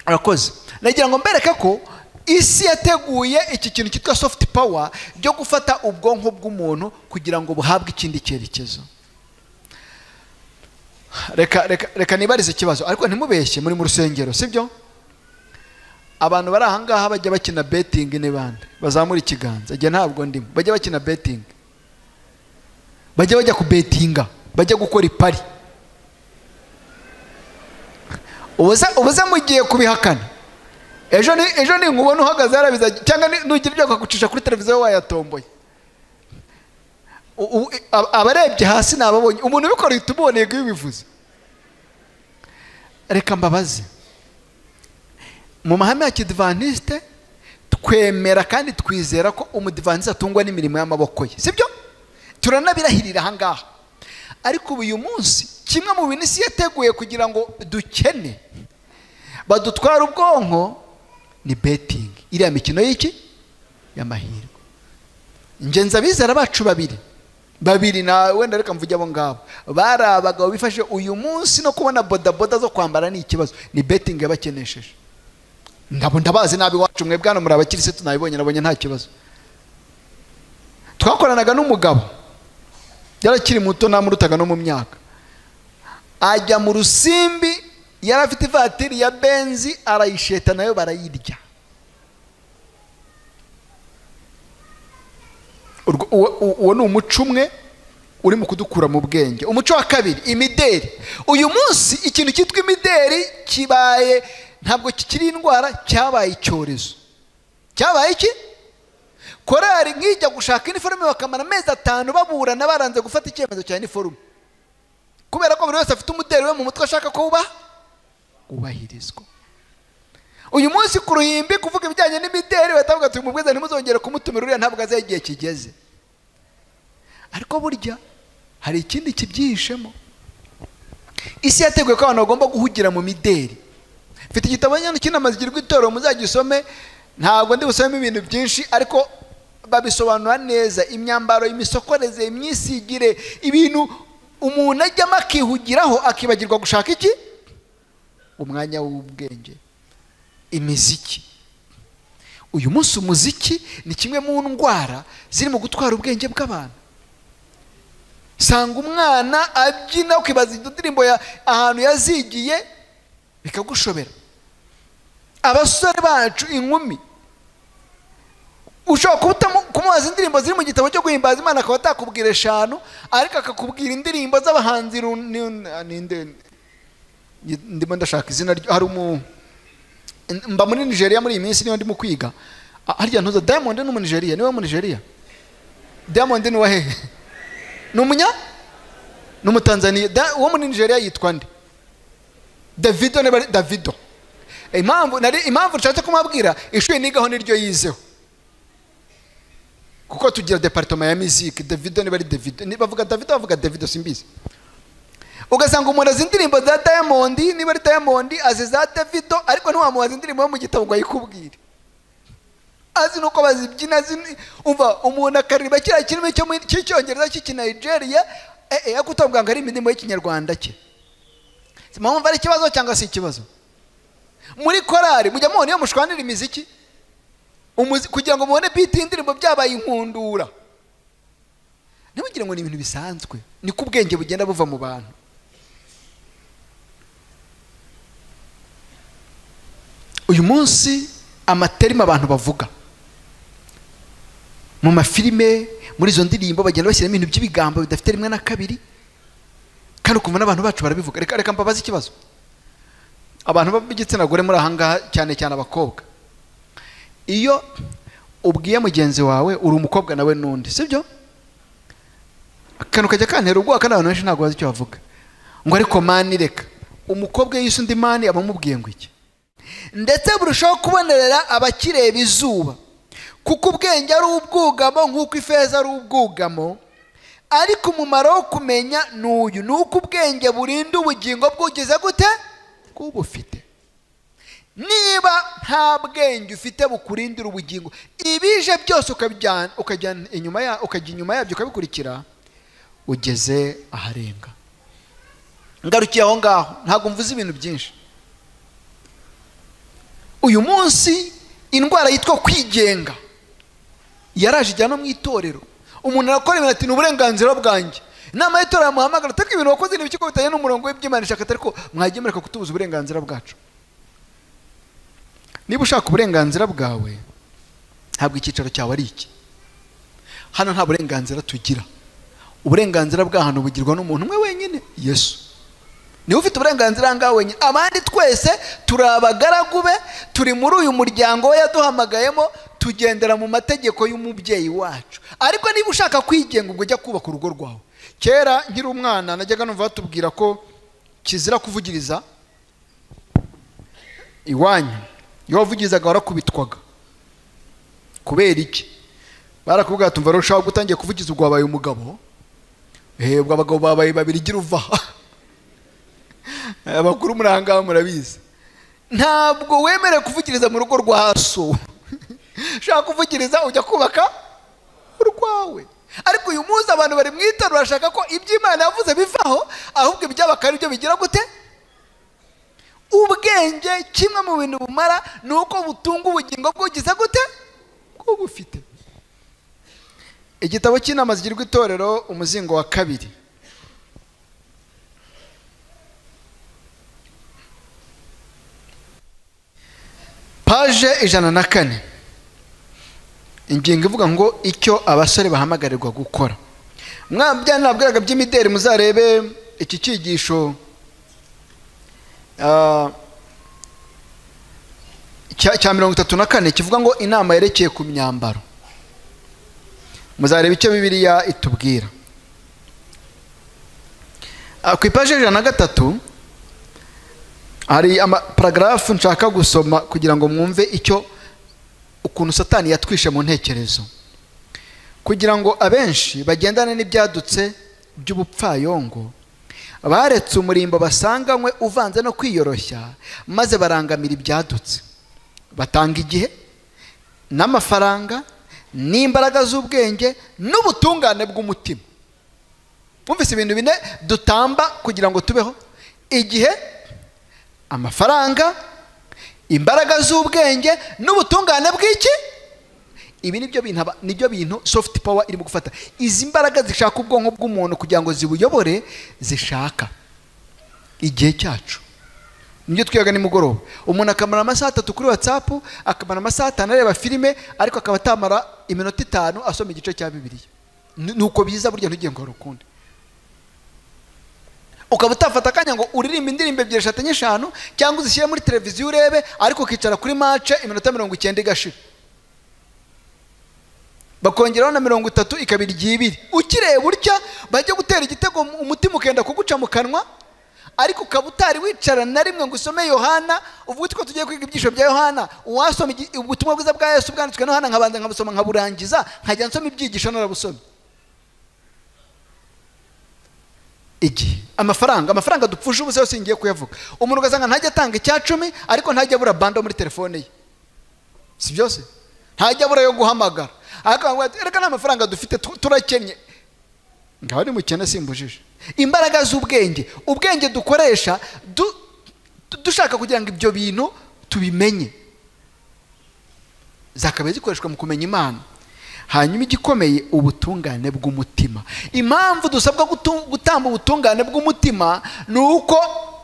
arakoze nagira ngo mbereke ko isi yateguye iki kintu cyitwa soft power byo gufata ubwonko bw'umuntu kugira ngo buhabwe ikindi cyerekezo reka nibarize ikibazo ariko ntimubeshye muri mu rusengero sibyo abantu bari ahangaha bajya bakina betting ne bande bazamura ikiganza ajya ntabwo ndimo bajya bakina betting bajya ku bettinga bajya gukora ipari ubuze mugiye kubihakana ejo ni nkubona uhagaze yarabiza cyangwa nugira ibyo akagucisha kuri televiziyo wayatomboye abarebye hasi nababonye umuntu ubikora ituboneye bivuze reka mbabaze mu mahame ya kidvaniste twemera kandi twizera ko umudvaniste atungwa n'imirimo y'amaboko ye sibyo turanabirahirira ahangaha ariko uyu munsi kimwe mu bintu isi yateguye kugira ngo dukene badutwara ubwonko ni betting iriya mikino y'iki y'amahirwe ngenza bizera bacu babiri na wenda reka mvuge abo ngabo bari abagabo bifashe uyu munsi no kubona bodaboda zo kwambara ni ikibazo ni betting yabakenesheje ndabazi nabi wacu mwe bwana muri abakirisitu nabonye nta kibazo twakoranaga n'umugabo yarakiri muto namurutaga no mu myaka ajya mu Rusimbi yari afite ivatiri ya benzi arayisheta nayo barayirya uwo ni umuco umwe uri mu kudukura mu bwenge umuco wa kabiri imideri uyu munsi ikintu cyitwa imideri kibaye ntabwo kikiri indwara cyabaye icyorezo cyabaye iki korari nkijya gushaka iniforume bakamara amezi 5 baburana baranze gufata icyemezo cya iniforume kubera ko buri wese afite umuderi we mu mutwe ashaka ko ubahirizwa uyu munsi ku ruhimbi kuvuga ibijyanye n'imideri batavuga ati umubwiza ntimuzongere kumutumira uriya ntabwo azaye igihe kigeze ariko burya hari ikindi kibyihishemo isi yateguye ko abantu bagomba guhugira mu mideri mfite igitabo nyine kinamazigirwa itorero muzagisome ntabwo ndi busome ibintu byinshi ariko babisobanura neza imyambaro imisokoreze imyisigire ibintu umuntu ajyamo akihugiraho akibagirwa gushaka iki umwanya w'ubwenge imiziki uyu munsi umuziki ni kimwe mu ndwara ziri mu gutwara ubwenge bw'abantu sanga umwana abyina ukibaza indirimbo ahantu yazigiye bikagushobera abasore bacu inkumi ushobora kumubaza indirimbo ziri mu gitabo cyo guhimbaza Imana akaba atakubwira 5 ariko akakubwira indirimbo z'abahanzi ndimo ndashaka izina hari mba muri Nigeria muri iyi minsi niyo ndimo kwiga harya ntuza Diamond ni mu Nigeria niwe mu Nigeria Diamond ni wahehe numunya numutanzania uwo muri Nigeria yitwa nde Davido impamvu nshatse kumabwira ishuri nigaho niryo yizeho kuko tugira departement ya musique Davido niba ari Davido bavuga Davido bavuga Davido simbizi ugasanga umuntu azi indirimbo za Diamond niba ari Diamond azi za Davido ariko ntiwamubaza indirimbo yo mu gitabo ngo ayikubwire azi nuko bazibyina umva umuntu akaririmba kiriya kirimo cy'icyongereza cy'Nigeria yakutambwa ngo ari indirimbo y'Ikinyarwanda cye mpamvu ari ikibazo cyangwa si ikibazo muri korari mujya mubona iyo mushwanira imiziki kugira ngo mubone beat y'indirimbo byabaye inkundura ntibugire ngo ni ibintu bisanzwe ni ko ubwenge bugenda buva mu bantu uyu munsi amaterima abantu bavuga mu mafilime muri izo ndirimbo bagenda bashyiramo ibintu by'ibigambo bidafite rimwe na kabiri kandi ukumva n'abantu bacu barabivuga reka mbabaze ikibazo abantu b'igitsina gore muri ahangaha cyane cyane abakobwa iyo ubwiye mugenzi wawe uri umukobwa nawe nundi sibyo akantu kajya kantera ubwoba kandi abantu benshi ntabwo bazi icyo bavuga ngo ariko mani reka umukobwa yise undi mani abamubwiye ngo iki ndetse burushaho kubonerera abakireba izuba kuko ubwenge ari ubwugamo nk'uko ifeza ari ubwugamo ariko umumaro wo kumenya n'uyu nuko ubwenge burinda ubugingo bwugeze gute bw'ubufite niba nta bwenge ufite bukurindira ubugingo ibije byose ukajya inyuma yabyo ukabikurikira ugeze aharenga ngarukiye aho ngaho ntabwo mvuze ibintu byinshi uyu munsi indwara yitwa kwigenga yaraje ijyana mu itorero umuntu arakora ibintu ati ni uburenganzira bwanjye inama y'itorero yamuhamagara ataka ibintu wakoze ni ibiki bitanye n'umurongo w'iby'Imana ishaka ariko mwagemereka kutubuza uburenganzira bwacu niba ushaka uburenganzira bwawe ntabwo icyicaro cyawe ari iki hano nta burenganzira tugira uburenganzira bw'ahantu bugirwa n'umuntu umwe wenyine Yesu niwe ufite uburenganzira ngaho wenyine abandi twese turi abagaragu be turi muri uyu muryango we yaduhamagayemo tugendera mu mategeko y'umubyeyi wacu ariko niba ushaka kwigenga ubwo ujya kubaka urugo rwawe kera nkiri umwana najyaga numva batubwira ko kizira kuvugiriza iwanyu iyo wavugirizaga warakubitwaga kubera iki barakubwira tumva rushaho gutangiye kuvugiza ubwo wabaye umugabo ubwo abagabo babaye babiri gira uva abakuru murangaho murabizi ntabwo wemere kuvugiriza mu rugo rwa so ushaka kuvugiriza ujya kubaka urwawe ariko uyu munsi abantu bari mu itorero bashaka ko iby'Imana yavuze bivaho ahubwo iby'abakari aribyo bigira gute ubwenge kimwe mu bintu bumara ni uko butunga ubugingo bwugize gute bw'ubufite igitabo cy'inama zigirwa itorero umuzingo wa 2 paje 104 ingingo ivuga ngo icyo abasore bahamagarirwa gukora mwabya nabwiraga by'imideri muzarebe iki cyigisho cya 34 kivuga ngo inama yerekeye ku myambaro muzarebe icyo Bibiliya itubwira ku ipaje 103 hari paragrafu nshaka gusoma kugira ngo mwumve icyo ukuntu Satani yatwishe mu ntekerezo kugira ngo abenshi bagendane n'ibyadutse by'ubupfayongo baretse umurimbo basanganywe uvanze no kwiyoroshya maze barangamira ibyadutse batanga igihe n'amafaranga n'imbaraga z'ubwenge n'ubutungane bw'umutima mwumvise ibintu bine dutamba kugira ngo tubeho igihe amafaranga imbaraga z'ubwenge n'ubutungane bw'iki ibi nibyo bintu soft power irimo gufata izi mbaraga zishaka ubwonko bw'umuntu kugira ngo zibuyobore zishaka igihe cyacu nibyo twiyaga nimugoroba umuntu akamara amasaha 3 kuri WhatsApp akamara amasaha 5 areba filime ariko akaba atamara iminota 5 asoma igice cya Bibiliya nuko biza burya ntugiye ngo rukundi ukaba utafata akanya ngo uririmba indirimbo 2-5 cyangwa uzishyire muri televiziyo urebe ariko ukicara kuri match iminota 90 igashira bakongeraho na 30 ikabiri gibiri ukireba urya bajye gutera igitego umutima ukenda kuguca mu kanwa ariko ukaba utari wicara na rimwe ngo usome Yohana uvuga ko tugiye kwiga ibyisho bya Yohana uwasoma ubutumwa bwiza bwa Yesu bwanditswe no Yohana nkabanza nkabusoma nkaburangiza nkajya nsoma ibyigisho narabusoma amafaranga dupfusha ubuse yose ngiye kuyavuga umuntu ugasanga ntajya atanga icya 10 ariko ntajya abura bando muri telefone ye si byose ntajya abura yo guhamagara akangwa reka n'amafaranga dufite turakennye ngaho ni mukene simbujije imbaraga z'ubwenge ubwenge dukoresha dushaka kugira ngo ibyo bintu tubimenye zakabaye zikoreshwa mu kumenya Imana hanyuma igikomeye ubutungane bw'umutima impamvu dusabwa gutamba ubutungane bw'umutima nuko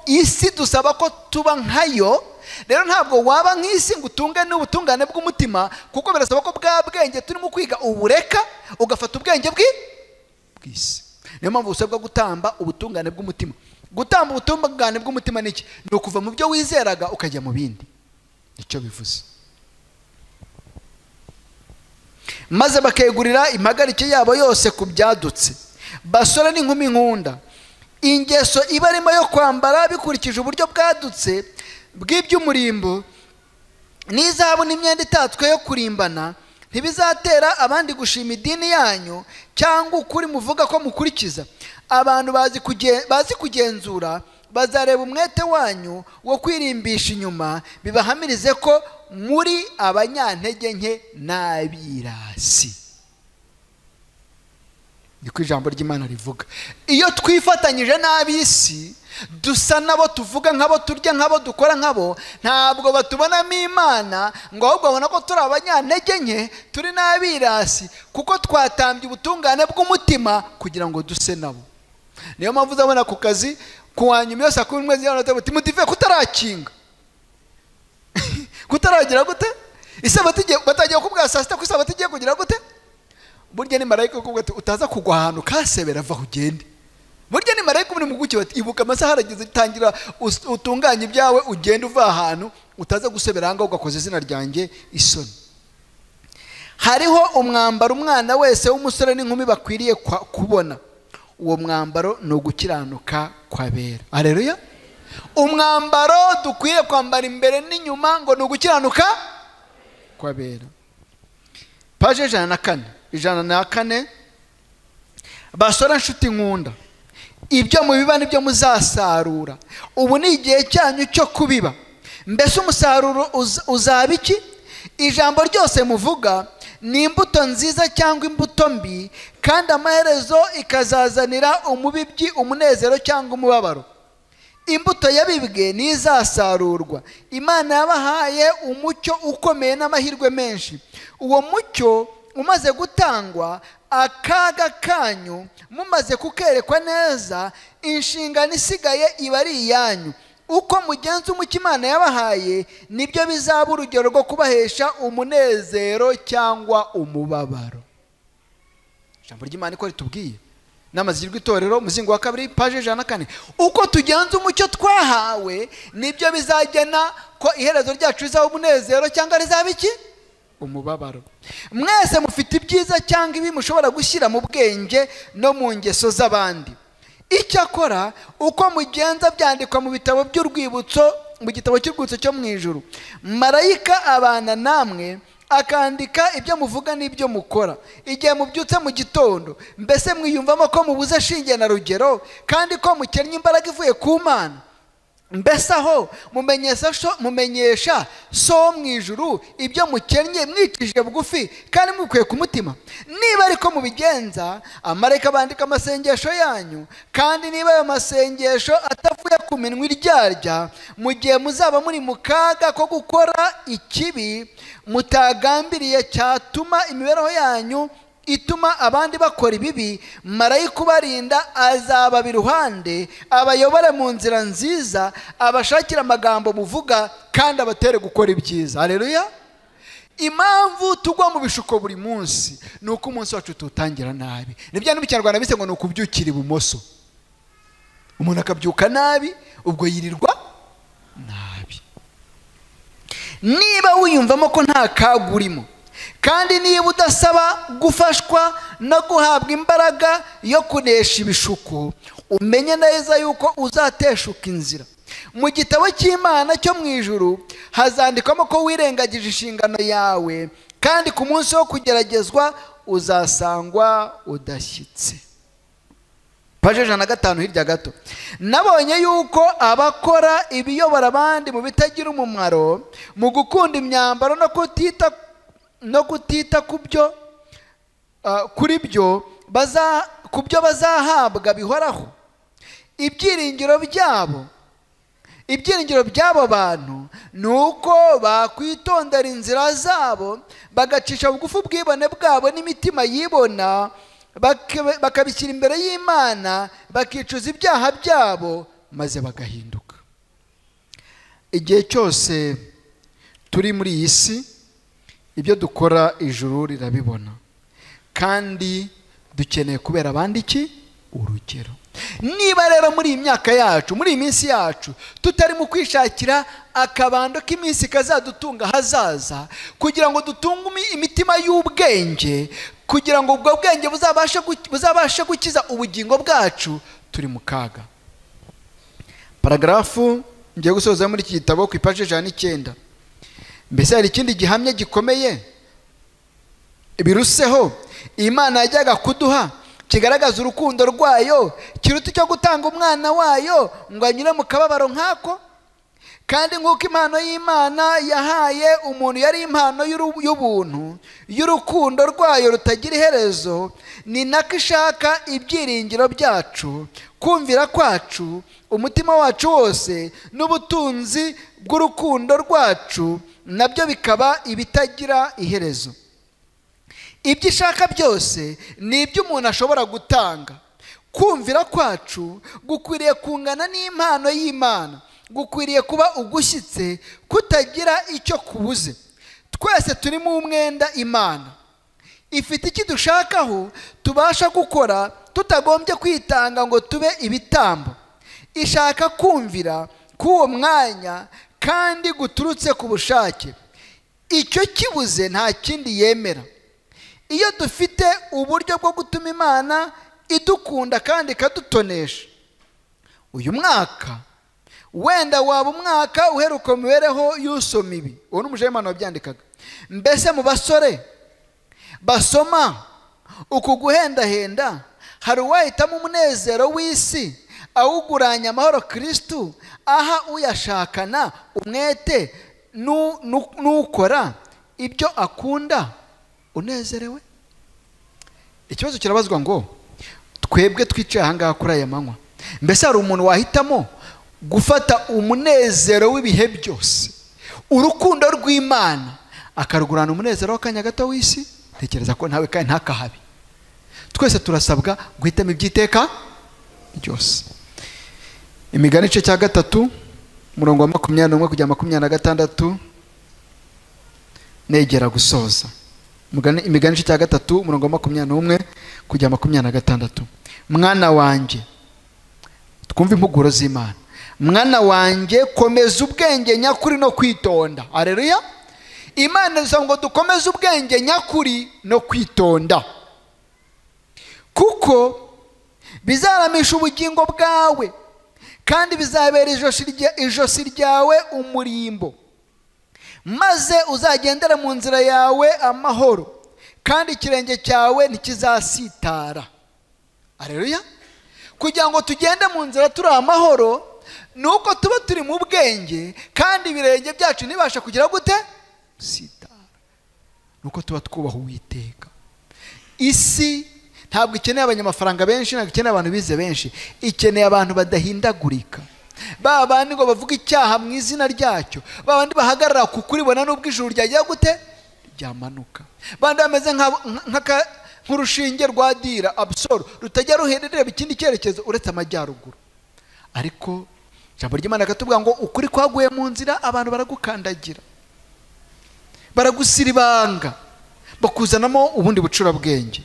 isi dusaba ko tuba nkayo rero ntabwo waba nk'isi ngo utungane ubutungane bw'umutima kuko birasaba ko bwa bwenge turimo kwiga ubureka ugafata ubwenge bw'isi niyo mpamvu usabwa gutamba ubutungane bw'umutima gutamba ubutungane bw'umutima niki ni ukuva mu byo wizeraga ukajya mu bindi icyo bivuze maze bakegurira impagarike yabo yose ku byadutse basore n'inkumi nkunda ingeso iba arimo yo kwambara bikurikije uburyo bwadutse bw'iby'umurimbo n'izahabu n'imyenda itatswe yo kurimbana ntibizatera abandi gushima idini yanyu cyangwa ukuri muvuga ko mukurikiza. Abantu bazi kugenzura bazareba umwete wanyu wo kwirimbisha inyuma, bibahamirize ko muri abanyantege nke n'abirasi. Niko ijambo ry'Imana rivuga. Iyo twifatanyije n'ab'isi, dusa nabo, tuvuga nkabo, turya nkabo, dukora nkabo, ntabwo batubonamo Imana, ngo ahubwo babona ko turi abanyantege nke, turi n'abirasi, kuko twatambye ubutungane bw'umutima kugira ngo duse nabo. Niyo mpamvu uzabona ku kazi kuwanyuma yose akuri mwezi y'abantu Timotife kutarakinga kutaragira gute isabato batagiye kubwa saa sita ku isabato igiye kugira gute. Burya ni marayika ukubwa utaza kugwa ahantu kasebera va ugende. Burya ni marayika muri muguki bati ibuka amasaha arageze tangira utunganye ibyawe ugende uva ahantu utaza gusebera hanga ugakoze izina ryanjye isoni. Hariho umwambaro umwana wese w'umusore n'inkumi bakwiriye kubona. Uwo mwambaro no gukiranuka kwabera. Haleluya. Umwambaro dukwiye kwambara imbere n'inyuma ngo no gukiranuka kwabera. Page 104 basora nshuti nkunda, ibyo mubiba nibyo muzasarura. Ubu ni igihe cyanyu cyo kubiba. Mbese umusaruro uzaba iki? Ijambo ryose muvuga ni imbuto nziza cyangwa imbuto mbi, kandi amaherezo ikazazanira umubibyi umunezero cyangwa umubabaro. Imbuto yabibwe nizasarurwa. Imana yabahaye umucyo ukomeye n'amahirwe menshi. Uwo mucyo umaze gutangwa, akaga kanyu mumaze kukerekwa neza, inshingano isigaye iba ari iyanyu. Uko mugenza umucyo Imana yabahaye, nibyo bizaba urugero rwo kubahesha umunezero cyangwa umubabaro. Ijambo ry'Imana iko ritubwiye. N'amazirwa itorero muzingo wa 2 page 104. Uko tugenza umucyo twahawe, nibyo bizagena ko iherezo ryacu rizaba umunezero cyangwa rizaba iki? Umubabaro. Mwese mufite ibyiza cyangwa ibi mushobora gushyira mu bwenge no mu ngeso z'abandi. Icyakora uko mugenza byandikwa mu bitabo by'urwibutso, mu gitabo cy'urwibutso cyo mu ijuru. Marayika abana namwe akandika ibyo muvuga n'ibyo mukora. Igihe mubyutse mu gitondo, mbese mwiyumvamo ko mubuze shinge na rugero, kandi ko mukennye imbaraga ivuye ku Mana? Mbese aho mumenyesha so mu ijuru ibyo mukennye mwicishije bugufi kandi mukwiye ku mutima? Niba ariko mubigenza, amarayika bandika amasengesho yanyu, kandi niba ayo masengesho atavuye ku minwa iryarya, mu gihe muzaba muri mu kaga ko gukora ikibi mutagambiriye cyatuma imibereho yanyu ituma abandi bakora ibibi, marayika ubarinda azababa iruhande, abayobore mu nzira nziza, abashakira amagambo muvuga kandi abatere gukora ibyiza. Haleluya. Impamvu tugwa mu bishuko buri munsi ni uko umunsi wacu tutangira nabi. Nibyo mu Kinyarwanda bise ngo ni ukubyukira ibumoso. Umuntu akabyuka nabi, ubwo yirirwa nabi. Niba wiyumvamo ko nta kagurimo, kandi niba udasaba gufashwa no guhabwa imbaraga yo kunesha ibishuko, umenye neza yuko uzateshuka inzira. Mu gitabo cy'Imana cyo mu ijuru hazandikwamo ko wirengagije inshingano yawe, kandi ku munsi wo kugeragezwa uzasangwa udashyitse. Page 105 hirya gato. Nabonye yuko abakora ibiyobora abandi mu bitagira umumaro, mu gukunda imyambaro no kutita kuri byo bazahabwa bihoraho. Ibyiringiro by'abo bantu ni uko bakwitondera inzira zabo, bagacisha bugufi ubwibone bwabo n'imitima yibona, bakabishyira imbere y'Imana, bakicuza ibyaha byabo, maze bagahinduka. Igihe cyose turi muri iyi si, ibyo dukora ijuru rirabibona, kandi dukeneye kubera abandi iki? Urugero. Niba rero muri iyi myaka yacu, muri iyi minsi yacu, tutari mu kwishakira akabando k'iminsi kazadutunga hazaza, kugira ngo dutunge imitima y'ubwenge, kugira ngo ubwo bwenge buzabashe gukiza ubugingo bwacu, turi mu kaga. Paragrafu ngiye gusoza muri iki gitabo ku ipaje 109. Mbese hari ikindi gihamya gikomeye biruseho Imana yajyaga kuduha kigaragaza urukundo rwayo kiruta cyo gutanga umwana wayo ngo anyure mu kababaro nkako? Kandi nk'uko impano y'Imana yahaye umuntu yari impano y'ubuntu y'urukundo rwayo rutagira iherezo, ni nako ishaka ibyiringiro byacu, kumvira kwacu, umutima wacu wose n'ubutunzi bw'urukundo rwacu nabyo bikaba ibitagira iherezo. Ibyo ishaka byose ni ibyo umuntu ashobora gutanga. Kumvira kwacu gukwiriye kungana n'impano y'Imana, gukwiriye kuba ugushyitse kutagira icyo kubuze. Twese turi mu mwenda Imana ifite iki dushakaho tubasha gukora tutagombye kwitanga ngo tube ibitambo. Ishaka kumvira k'uwo mwanya kandi guturutse ku bushake. Icyo kibuze nta kindi yemera. Iyo dufite uburyo bwo gutuma Imana idukunda kandi ikadutonesha, uyu mwaka wenda waba umwaka uheruka mu mibereho y'usoma ibi. Uwo ni umujemano wabyandikaga. Mbese mu basore basoma uku guhendahenda hari uwahitamo umunezero w'isi awuguranya amahoro Kristo aha uyashakana umwete n'ukora ibyo akunda unezerewe? Ikibazo kirabazwa ngo twebwe twicaye ahangaha kuri aya manywa, mbese hari umuntu wahitamo gufata umunezero w'ibihe byose, urukundo rw'Imana, akarugurana umunezero w'akanya gato w'isi? Tekereza ko ntawe kandi ntakahabi. Twese turasabwa guhitamo ibyiteka byose. Imigani igice cya 3 umurongo wa 21 kugera 26 negera gusoza. Imigani igice cya 3 umurongo wa 21 kugera 26. Mwana wanjye, twumva impuguro z'Imana. Mwana wanjye, komeza ubwenge nyakuri no kwitonda. Haleluya. Imana isaba ngo dukomeze ubwenge nyakuri no kwitonda, kuko bizaramisha ubugingo bwawe kandi bizabera ijosi ryawe umurimbo, maze uzagendere mu nzira yawe amahoro kandi ikirenge cyawe ntikizasitara. Haleluya. Kugira ngo tugende mu nzira turi amahoro nuko tuba turi mu bwenge kandi ibirenge byacu ntibasha kugira gute sitara, nuko tuba twubaha Uwiteka. Isi ntabwo ikeneye abanyamafaranga benshi, ntabwo ikeneye abantu bize benshi, ikeneye abantu badahindagurika, babandi ngo bavuga icyaha mu izina ryacyo, babandi bahagarara ku kuribona n'ubwo ijuru ryagiye gute ryamanuka, bandi bameze nk'urushinge rwa dira absoro rutajya ruherereba ikindi cyerekezo uretse amajyaruguru. Ariko ijambo ry'Imana akatubwira ngo ukuri kwaguye mu nzira abantu baragukandagira, baragusiribanga, bakuzanamo ubundi bucurabwenge.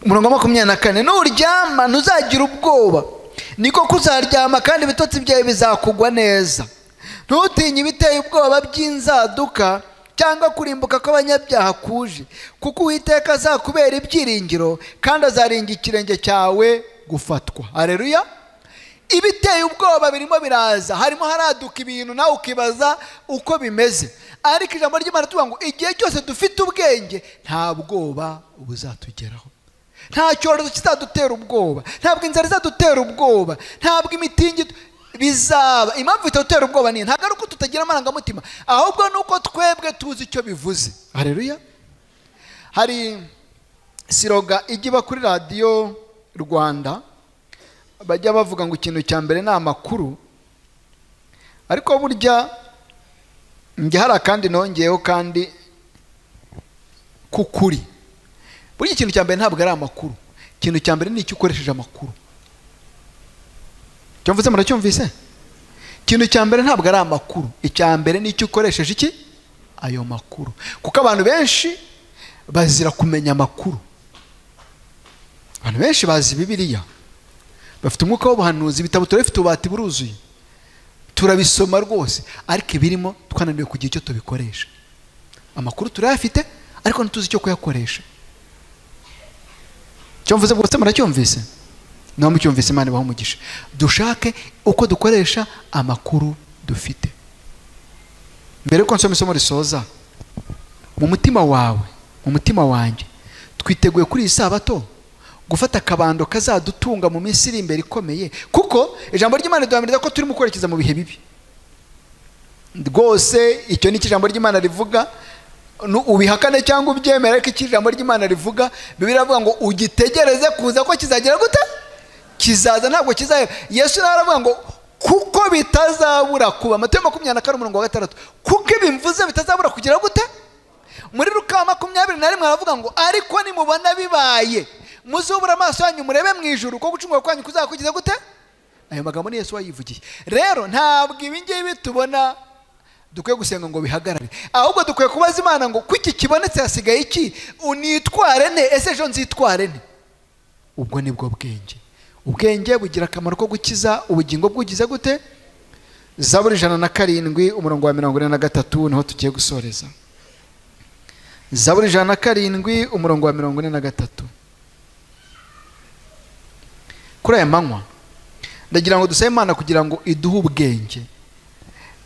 Umurongo wa 24, nuryama ntuzagira ubwoba, niko kuzaryama kandi ibitotsi byawe bizakugwa neza. Ntutinye ibiteye ubwoba by'inzaduka cyangwa kurimbuka kw'abanyabyaha kuje, kuko Uwiteka azakubera ibyiringiro kandi azarinda ikirenge cyawe gufatwa. Haleluya. Ibiteye ubwoba birimo biraza, harimo haraduka ibintu nawe ukibaza uko bimeze, ariko ijambo ry'Imana tuvuga ngo igihe cyose dufite ubwenge nta bwoba buzatugeraho, nta cyorezo kizadutera ubwoba, ntabwo inzara izadutera ubwoba, ntabwo imitingito bizaba. Impamvu itatutera ubwoba ni ntabwo ari uko tutagira amarangamutima, ahubwo nuko twebwe tuzi icyo bivuze. Haleluya. Hari siroga igiba kuri radiyo Rwanda bajya bavuga ngo ikintu cya mbere ni amakuru, ariko burya njye hari kandi nongeyeho kandi kukuri. Burya ikintu cya mbere ntabwo ari amakuru, ikintu cya mbere ni icyo ukoresheje amakuru. Cyo mvuze muracyumvise? Ikintu cya mbere ntabwo ari amakuru, icya mbere ni icyo ukoresheje iki ayo makuru, kuko abantu benshi bazira kumenya amakuru. Abantu benshi bazi Bibiliya, bafite umwuka w'ubuhanuzi, ibitabo turabifite ububati buruzuye, turabisoma rwose, ariko ibirimo twananiwe kugira icyo tubikoresha. Amakuru turayafite ariko ntituzi icyo kuyakoresha. cyumvise bwose muracyumvise no mucyumvise Imana ibaho umugisha dushake uko dukoresha amakuru dufite mbere ko nsoma isomo risoza mu mutima wawe mu mutima wanjye twiteguye kuri isabato gufata akabando kazadutunga mu minsi iri imbere ikomeye kuko ijambo ry'Imana duhamiriza ko turi mu kwerekeza mu bihe bibi rwose icyo ni ijambo ry'Imana rivuga ubihakane cyangwa ubyemera ko ijambo ry'Imana rivuga Bibiliya iravuga ngo ugitegereze kuza ko kizagera gute kizaza ntabwo kizahera Yesu aravuga ngo kuko bitazabura kuba Matayo 24:6 kuko ibimvuze bitazabura kugira gute muri Luka 21 aravuga ngo ariko nimubona bibaye muzubura amaso yanyu murebe mu ijuru ko gucungwa kwanyu kuzakugize gute ayo magambo ni Yesu wayivugiye rero ntabwo ibingibi tubona dukwiye gusenga ngo bihagarare ahubwo dukwiye kubaza Imana ngo kuki kibonetse hasigaye iki unitware ne ese ejo nzitware ne ubwo nibwo ubwenge bugira akamaro ko gukiza ubugingo bwugize gute Zaburi 107:43 niho tugiye gusoreza Zaburi 107:43 kuri aya manywa ndagira ngo dusabe Imana kugira ngo iduhe ubwenge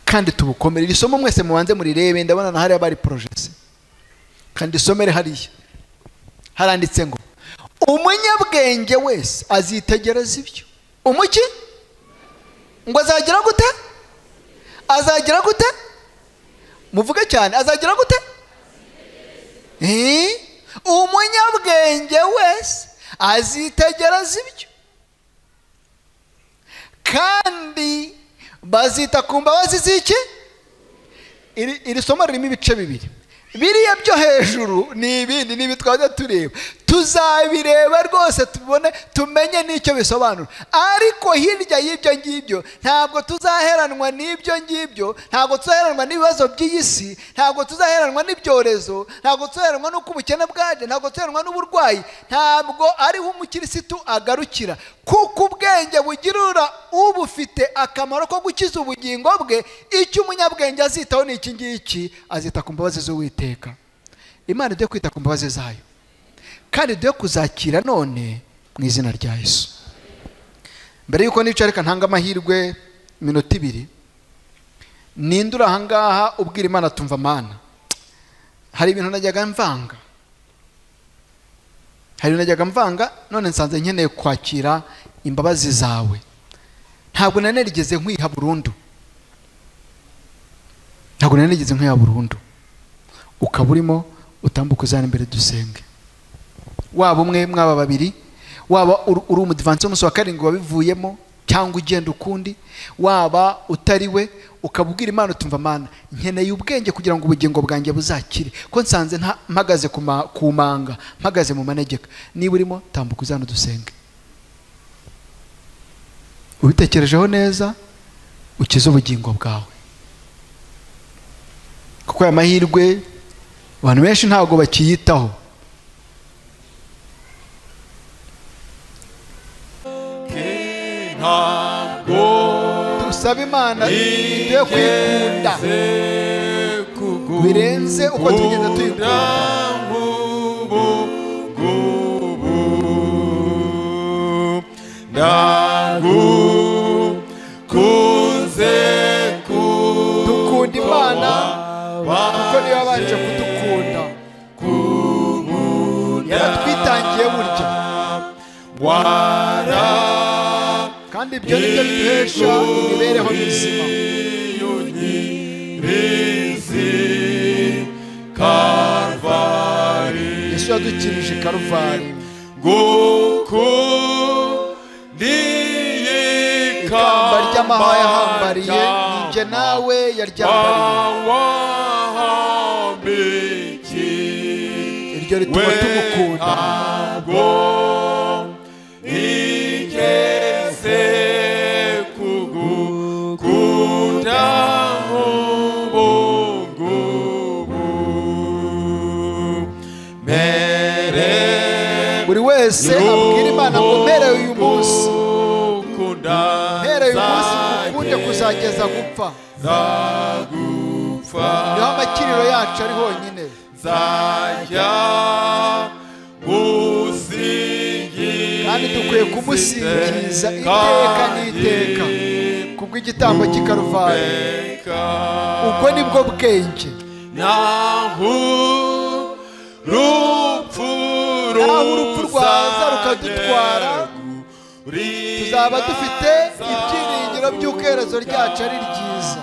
kandi tubukomere iri somo mwese mubanze murirebe ndabona na hari abari project kandi isomere hariya haranditse ngo umunyabwenge wese azitegereza ibyo umuki ngo azagira gute muvuge cyane azagira gute umunyabwenge wese azitegereza ibyo kandi bazita ku mbabazi z'iki iri somo ririmo ibice bibiri biriya byo hejuru ni ibindi nibi twaje tureba tuzabireba rwose tubone tumenye n'icyo bisobanura ariko hirya y'ibyo ngibyo ntabwo tuzaheranwa n'ibyo ngibyo ntabwo tuzaheranwa n'ibibazo by'isi ntabwo tuzaheranwa n'ibyorezo ntabwo tuzaheranwa n'uko ubukene bwaje ntabwo tuzaheranwa n'uburwayi ntabwo ariho umukirisitu agarukira kuko ubwenge bugirura ubufite akamaro ko gukiza ubugingo bwe icyo umunyabwenge azitaho ni iki ngiki azita ku mbabazi z'Uwiteka Imana iduhe kwita ku mbabazi zayo kandi iduhe kuzakira none mu izina rya Yesu mbere yuko nico reka ntanga amahirwe minota 2 nindura ahangaha ubwira Imana tumva Mana hari ibintu najyaga mvanga none nsanze nkeneye kwakira imbabazi zawe ntabwo nanerigeze nkwiha burundu ukaba urimo utambuka uzana imbere dusenge waba umwe mwaba babiri waba uri umudivantse w'umunsi wa karindwi wabivuyemo cyangwa ugenda ukundi waba utariwe ukabubwira Imana utumva Mana nkeneye ubwenge kugira ngo ubugingo bwanjye buzakire ko nsanze mpagaze ku manga mpagaze mu manegeka niba urimo tambuka uzana dusenge ubitekerejeho neza ukize ubugingo bwawe kuko aya mahirwe abantu benshi ntabwo bakiyitaho dusaba Imana iduhe kwikunda birenze uko tugenda tuyikunda dukunda Imana kuko niyo yabanje kudukunda yaratwitangiye burya kandi ibyo ni byo biduhesha imibereho mizima Yesu yadukirije Karuvari ikamba ry'amahwa yahambariye ninjye nawe yaryambariye iryo rituma tumukunda buri wese abwira Imana ngo mpereye uyu munsi mukunde kuzageza gupfa niho amakiriro yacu ari honyine kandi dukwiye kumusingiza iteka n'iteka kubw'igitambo cy'i Karuvali. Ubwo nibwo bwenge. Naho urupfu rwaza rukadutwara, tuzaba dufite ibyiringiro by'uko iherezo ryacu ari ryiza,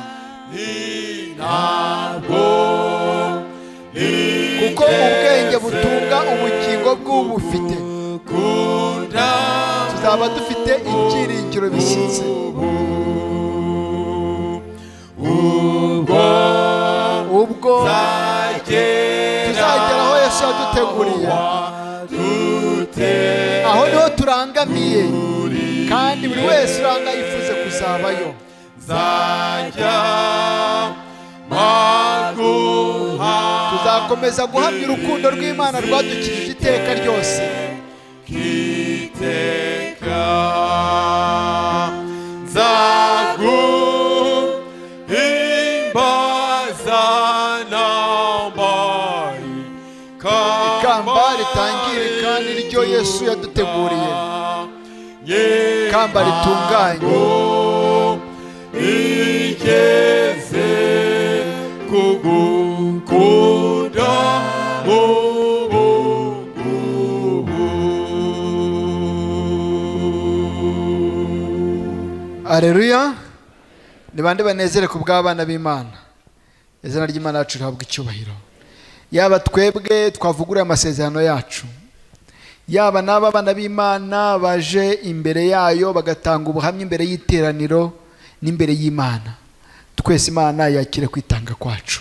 kuko ubwenge butunga ubugingo bw'ubufite. Tuzaba dufite ibyiringiro bishyitse. Ubwo tuzagera aho Yesu yaduteguriye, aho niho turangamiye, kandi buri wese uranga yifuze kuzabayo. Tuzakomeza guhamya urukundo rw'Imana rwadukijije iteka ryose. Ikamba ritangirika niryo Yesu yaduteguriye, ikamba ritunganye. Aleluya. Ni bande banezere ku bw'abana b'Imana. Izina ry'Imana yacu rihabwa icyubahiro. Yaba twebwe twavugurura amasezerano yacu, yaba n'aba bana b'Imana baje imbere yayo bagatanga ubuhamya imbere y'iteraniro n'imbere y'Imana, twese Imana yakire kwitanga kwacu.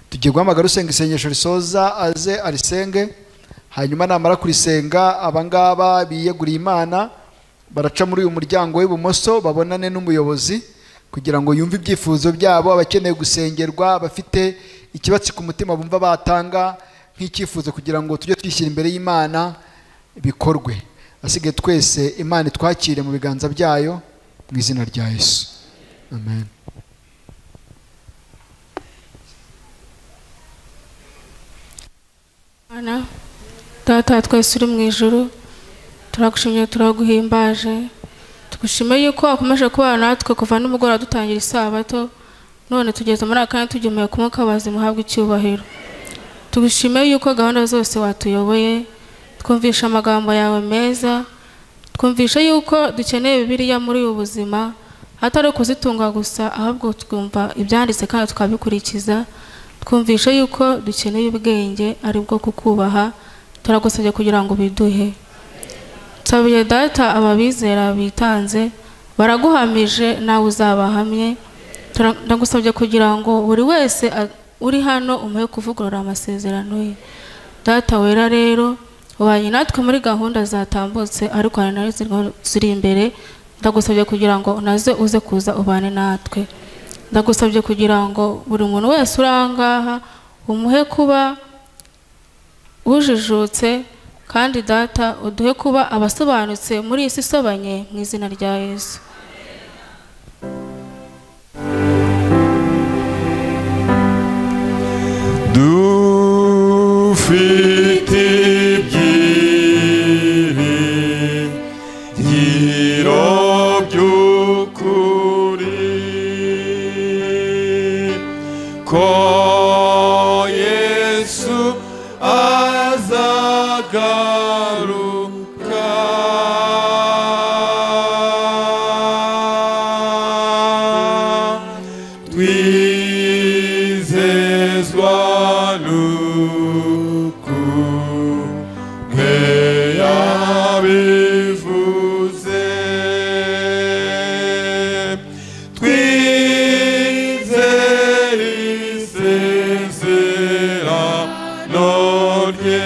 Tugiye guhamagara usenga isengesho risoza aze arisenge, hanyuma namara kurisenga abangaba biyeguriye Imana baraca muri uyu muryango w'ibumoso babonane n'umuyobozi kugira ngo yumve ibyifuzo byabo, abakeneye gusengerwa, abafite ikibatsi ku mutima bumva batanga nk'icyifuzo kugira ngo tujye twishyira imbere y'Imana bikorwe. Asige twese Imana twakire mu biganza byayo mu izina rya Yesu. Amen. Ana Data twese uri mu ijuru, turagushimye turaguhimbaje, tugushimiye yuko wakomeje kubana natwe kuva n'umugoroba dutangira isabato, none tugeze muri akanya tugemeye kumukabaza muhabwe icyubahiro. Tugushimiye yuko gahunda zose watuyoboye, twumvisha amagambo yawe meza, twumvisha yuko dukeneye Bibiliya muri ubu buzima, atari kuzitunga gusa ahubwo twumva ibyanditse kandi tukabikurikiza. Twumvisha yuko dukeneye ubwenge ari bwo kukubaha, turagusabye kugira ngo biduhe. Tsabiye Data ababizera bitanze baraguhamije nawe uzabahamye, ndagusabye kugira ngo buri wese uri hano umuhe kuvugurura amasezerano ye. Data wera rero ubanye natwe muri gahunda zatambutse, ariko hari nayo ziri imbere, ndagusabye kugira ngo naze uze kuza ubane natwe. Ndagusabye kugira ngo buri muntu wese urangaha umuhe kuba ujijutse, kandi Data uduhe kuba abasobanutse muri isi isobanye mu izina rya Yesu. Dufite ibyiringiro by'ukuri ko Yesu azagaruka, twizezwa nuko yabivuze, twizere isezerano rye.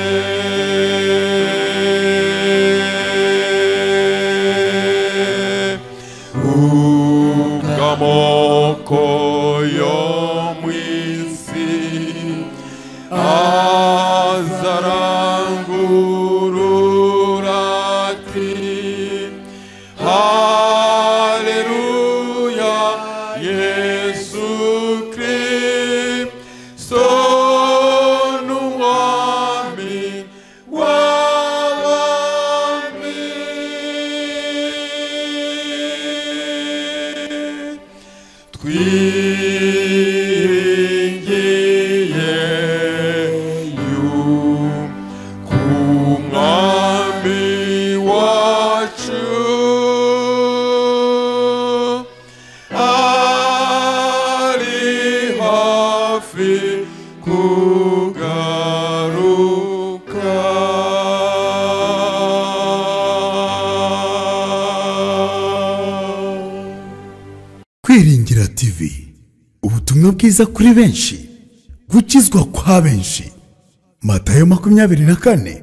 Ubw'amoko yo mu isi azarangurura ati haleluya, Yesu Kristo n'umwami w'abami. twiringiye ku mwami wacu ari hafi kugaruka. Kwiringira TV, ubutumwa bwiza kuri benshi, gukizwa kwa benshi. Matayo 24:14.